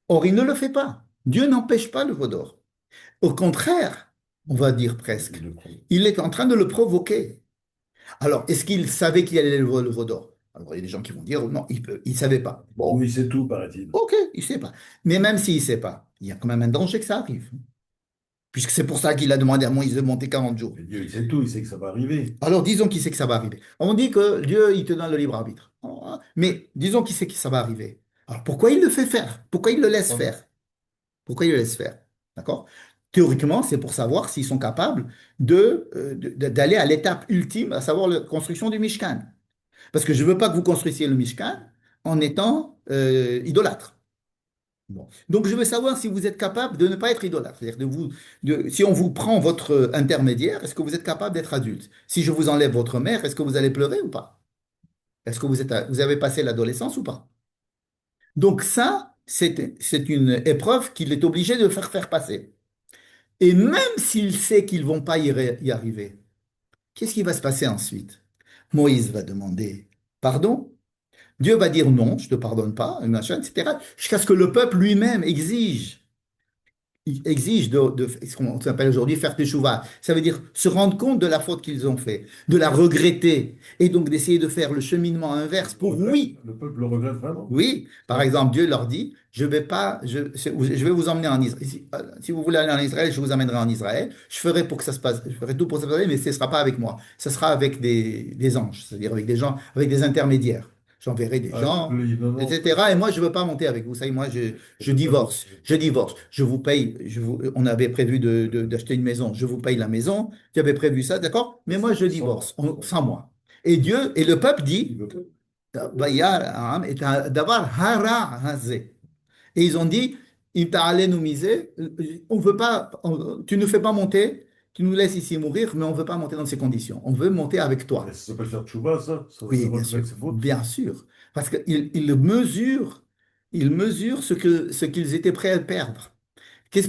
Or, il ne le fait pas. Dieu n'empêche pas le veau d'or. Au contraire, on va dire presque, Il le prend. il est en train de le provoquer. Alors, est-ce qu'il savait qu'il allait le veau d'or? Alors, il y a des gens qui vont dire, non, il ne savait pas. Bon, Oui, c'est tout, paraît-il. ok, il ne sait pas. Mais même s'il ne sait pas, il y a quand même un danger que ça arrive. Puisque c'est pour ça qu'il a demandé à Moïse de monter 40 jours. Mais Dieu, il sait tout, il sait que ça va arriver. Alors, disons qu'il sait que ça va arriver. On dit que Dieu, il te donne le libre arbitre. Mais disons qu'il sait que ça va arriver. Alors, pourquoi il le fait faire? Pourquoi il le laisse faire? Pourquoi il le laisse faire? D'accord? Théoriquement, c'est pour savoir s'ils sont capables d'aller à l'étape ultime, à savoir la construction du Mishkan. Parce que je ne veux pas que vous construisiez le Mishkan en étant idolâtre. Bon. Donc, je veux savoir si vous êtes capable de ne pas être idolâtre. C'est-à-dire si on vous prend votre intermédiaire, est-ce que vous êtes capable d'être adulte? Si je vous enlève votre mère, est-ce que vous allez pleurer ou pas? Est-ce que vous avez passé l'adolescence ou pas? Donc ça, c'est une épreuve qu'il est obligé de faire passer. Et même s'il sait qu'ils vont pas y arriver, qu'est-ce qui va se passer ensuite? Moïse va demander pardon. Dieu va dire non, je ne te pardonne pas, machin, etc. Jusqu'à ce que le peuple lui-même exige. Il exige de ce qu'on appelle aujourd'hui faire teshuva. Ça veut dire se rendre compte de la faute qu'ils ont fait, de la regretter, et donc d'essayer de faire le cheminement inverse Le pour regrette, oui. le peuple le regrette vraiment. Oui, par Ouais. exemple, Dieu leur dit, je vais pas, je vais vous emmener en Israël. Si vous voulez aller en Israël, je vous emmènerai en Israël. Je ferai pour que ça se passe, je ferai tout pour que ça se passe, mais ce ne sera pas avec moi. Ce sera avec des anges, c'est-à-dire avec des gens, avec des intermédiaires. J'enverrai des Ah, le gens, peuple dit non, non, etc. Et moi, je ne veux pas monter avec vous. Ça, y est, moi, c'est je le peuple. divorce. Je divorce. Je vous paye. On avait prévu d'acheter une maison. Je vous paye la maison. Tu avais prévu ça, d'accord? Mais moi, je Sans moi. divorce. Sans moi. Et Dieu, et le peuple Il dit, veut pas. Bayar est un davar hara hazé. Et ils ont dit, il t'a allé nous miser, on veut pas, tu ne fais pas monter, tu nous laisses ici mourir, mais on ne veut pas monter dans ces conditions. On veut monter avec Mais toi. ça s'appelle faire tchouba, ça. Ça Oui, bien sûr, reconnaître ses fautes. bien sûr. Parce ils mesurent ce qu'ils étaient prêts à perdre.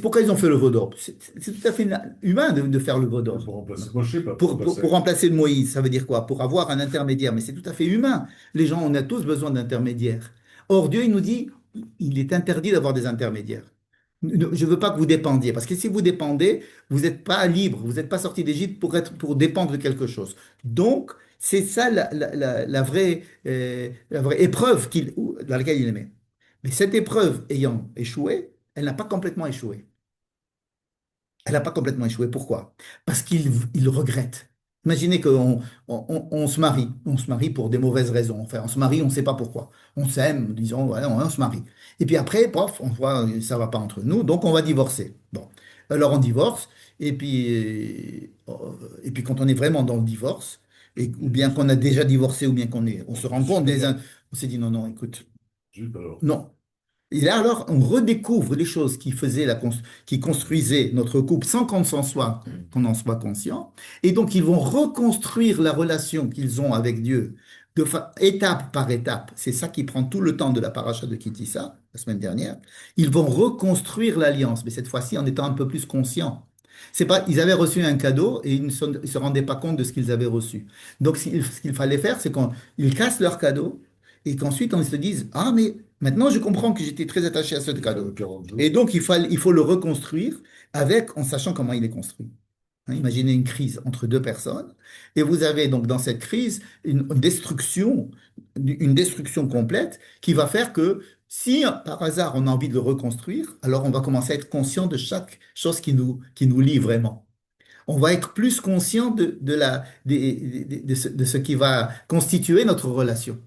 Pourquoi ils ont fait le veau d'or? C'est tout à fait humain de faire le veau Mais d'or. pour remplacer Moshe, pas pour remplacer. Pour remplacer le Moïse, ça veut dire quoi? Pour avoir un intermédiaire. Mais c'est tout à fait humain. Les gens, on a tous besoin d'intermédiaires. Or, Dieu, il nous dit, il est interdit d'avoir des intermédiaires. Je ne veux pas que vous dépendiez, parce que si vous dépendez, vous n'êtes pas libre, vous n'êtes pas sorti d'Égypte pour dépendre de quelque chose. Donc, c'est ça la vraie épreuve dans laquelle il est mis. Mais cette épreuve ayant échoué, elle n'a pas complètement échoué. Elle n'a pas complètement échoué. Pourquoi? Parce qu'il regrette. Imaginez on on se marie pour des mauvaises raisons. Enfin, on se marie, on ne sait pas pourquoi. On s'aime, disons, voilà, on se marie. Et puis après, pof, on voit, ça ne va pas entre nous, donc on va divorcer. Bon, alors on divorce, et puis quand on est vraiment dans le divorce, ou bien qu'on a déjà divorcé, ou bien on se rend compte, Juste alors. on s'est dit non, non, écoute, Juste alors. non, et là, alors, on redécouvre les choses qui construisaient notre couple sans qu'on en soit conscient. Et donc, ils vont reconstruire la relation qu'ils ont avec Dieu étape par étape. C'est ça qui prend tout le temps de la paracha de Kitissa, la semaine dernière. Ils vont reconstruire l'alliance, mais cette fois-ci en étant un peu plus conscients. C'est pas, ils avaient reçu un cadeau et ils ne se rendaient pas compte de ce qu'ils avaient reçu. Donc, ce qu'il fallait faire, c'est qu'ils cassent leur cadeau et qu'ensuite on se dise, ah, mais maintenant je comprends que j'étais très attaché à ce Il fait cadeau. 40 jours. Et donc, il faut le reconstruire en sachant comment il est construit. Hein, imaginez une crise entre deux personnes, et vous avez donc dans cette crise une destruction complète qui va faire que si par hasard on a envie de le reconstruire, alors on va commencer à être conscient de chaque chose qui nous lie vraiment. On va être plus conscient de ce qui va constituer notre relation.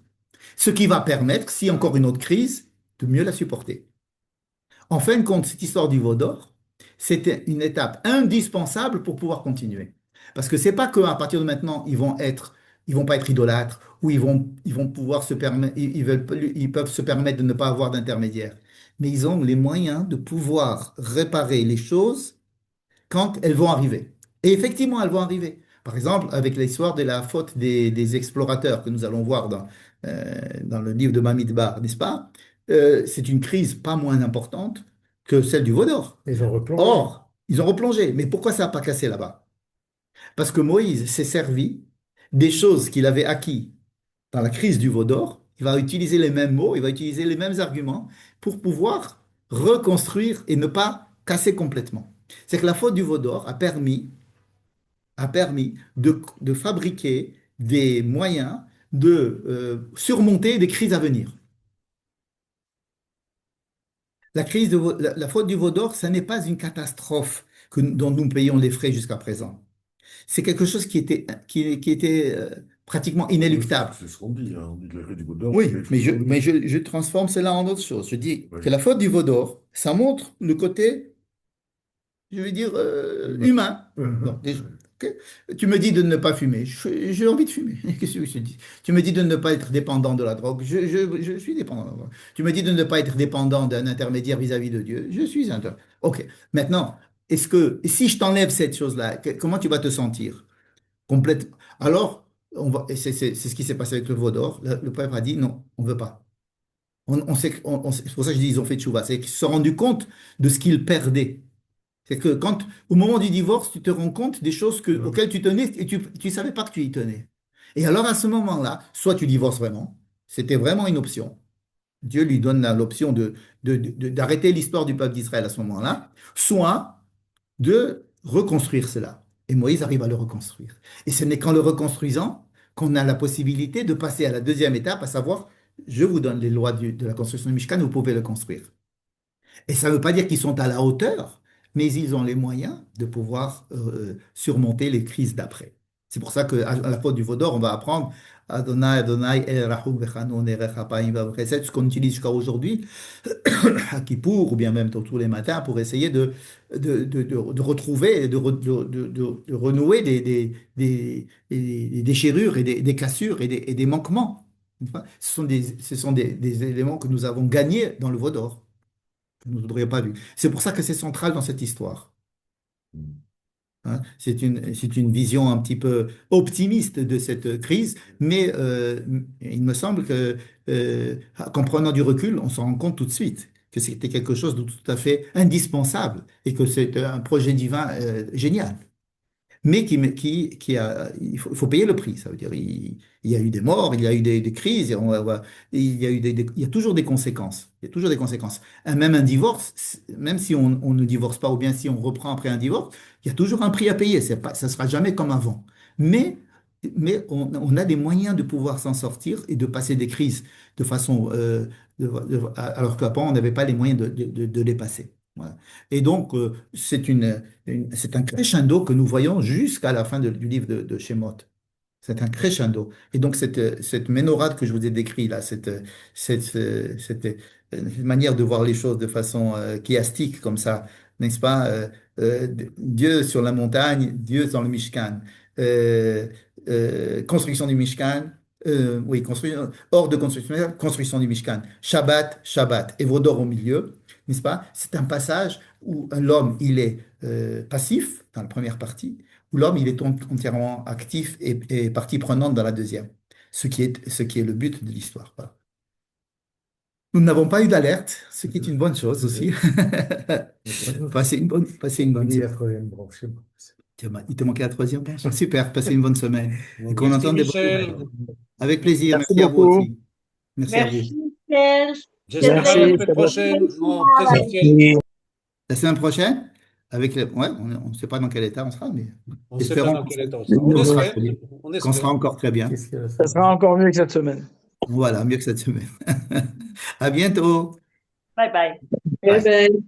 Ce qui va permettre, si encore une autre crise, de mieux la supporter. En fin de compte, cette histoire du veau d'or, c'était une étape indispensable pour pouvoir continuer. Parce que c'est pas qu'à partir de maintenant, ils vont pas être idolâtres ou ils vont pouvoir se permettre, ils peuvent se permettre de ne pas avoir d'intermédiaire. Mais ils ont les moyens de pouvoir réparer les choses quand elles vont arriver. Et effectivement, elles vont arriver. Par exemple, avec l'histoire de la faute des explorateurs que nous allons voir dans le livre de Bamidbar, n'est-ce pas? C'est une crise pas moins importante que celle du veau d'or. Ils ont replongé. Or, ils ont replongé. Mais pourquoi ça n'a pas cassé là-bas? Parce que Moïse s'est servi des choses qu'il avait acquis dans la crise du veau d'or. Il va utiliser les mêmes mots, il va utiliser les mêmes arguments pour pouvoir reconstruire et ne pas casser complètement. C'est que la faute du veau d'or a permis de fabriquer des moyens de surmonter des crises à venir. La faute du veau d'or, ce n'est pas une catastrophe dont nous payons les frais jusqu'à présent. C'est quelque chose qui était pratiquement Oui, inéluctable. c'est ce qu'on dit. Hein. On dit que le du Bouddha, d'or, Oui, c'est quelque chose qu'on mais dit. je transforme cela en autre chose. Je dis Oui. que la faute du veau d'or, ça montre le côté, je vais dire, Humain. humain. Bon, déjà, ok. Tu me dis de ne pas fumer. J'ai envie de fumer. Qu'est-ce que je te dis? Tu me dis de ne pas être dépendant de la drogue. Je suis dépendant de la drogue. Tu me dis de ne pas être dépendant d'un intermédiaire vis-à-vis de Dieu. Je suis un. Ok. Maintenant, si je t'enlève cette chose-là, comment tu vas te sentir? Complètement. Alors, et c'est ce qui s'est passé avec le veau d'or. Le peuple a dit non, on ne veut pas. C'est pour ça que je dis ils ont fait tchouva. C'est qu'ils se sont rendus compte de ce qu'ils perdaient. C'est que au moment du divorce, tu te rends compte des choses Ouais. auxquelles tu tenais et tu ne savais pas que tu y tenais. Et alors à ce moment-là, soit tu divorces vraiment, c'était vraiment une option. Dieu lui donne l'option d'arrêter l'histoire du peuple d'Israël à ce moment-là, soit de reconstruire cela. Et Moïse arrive à le reconstruire. Et ce n'est qu'en le reconstruisant qu'on a la possibilité de passer à la deuxième étape, à savoir, je vous donne les lois de la construction du Mishkan, vous pouvez le construire. Et ça ne veut pas dire qu'ils sont à la hauteur, mais ils ont les moyens de pouvoir surmonter les crises d'après. C'est pour ça qu'à la faute du Vaudor, on va apprendre Adonai, Adonai, El Rahum Vechano, Nerech Hapaim Vavreset, ce qu'on utilise jusqu'à aujourd'hui, à Kippour, ou bien même tous les matins, pour essayer de retrouver, de renouer des déchirures et des cassures et des manquements. Ce sont des éléments que nous avons gagnés dans le Vaudor que nous n'aurions pas vu. C'est pour ça que c'est central dans cette histoire. Hein. C'est une vision un petit peu optimiste de cette crise, mais il me semble que, qu'en prenant du recul, on s'en rend compte tout de suite que c'était quelque chose de tout à fait indispensable et que c'est un projet divin génial mais il faut payer le prix. Ça veut dire, il y a eu des morts, il y a eu des crises, il y a eu il y a toujours des conséquences. Il y a toujours des conséquences. Même un divorce, même si on ne divorce pas ou bien si on reprend après un divorce, il y a toujours un prix à payer. C'est pas, ça sera jamais comme avant. Mais, mais on a des moyens de pouvoir s'en sortir et de passer des crises de façon, alors qu'avant, on n'avait pas les moyens de les passer. Voilà. Et donc, c'est un crescendo que nous voyons jusqu'à la fin du livre de Shemot. C'est un crescendo. Et donc, cette ménorate que je vous ai décrite là, cette manière de voir les choses de façon chiastique, comme ça, n'est-ce pas? Dieu sur la montagne, Dieu dans le Mishkan. Euh, Construction du Mishkan. Oui, hors de construction, construction du Mishkan. Shabbat, Shabbat. Et Vodor au milieu, n'est-ce pas? C'est un passage où l'homme, il est passif dans la première partie, où l'homme, il est entièrement actif et partie prenante dans la deuxième, ce qui est le but de l'histoire. Voilà. Nous n'avons pas eu d'alerte, ce qui est une bonne chose aussi. Passez une bonne Il y a semaine. quand même une branche. Il te manquait la troisième branche. Super, passez une bonne semaine. Et qu'on Merci entende des bonnes Michel. nouvelles. Avec plaisir, Merci merci à vous beaucoup. aussi. Merci à vous. Merci, Michel. J'espère à la Merci. semaine prochaine en Merci. présentiel. La semaine prochaine, ouais, on ne sait pas dans quel état on sera, mais On ne sait pas espérons dans quel état on sera. On qu'on sera espère. très bien, On qu'on sera espère. encore très bien. Qu'est-ce qu'il y a à Ça faire? sera encore mieux que cette semaine. Voilà, mieux que cette semaine. À bientôt. Bye bye. Bye. Bye.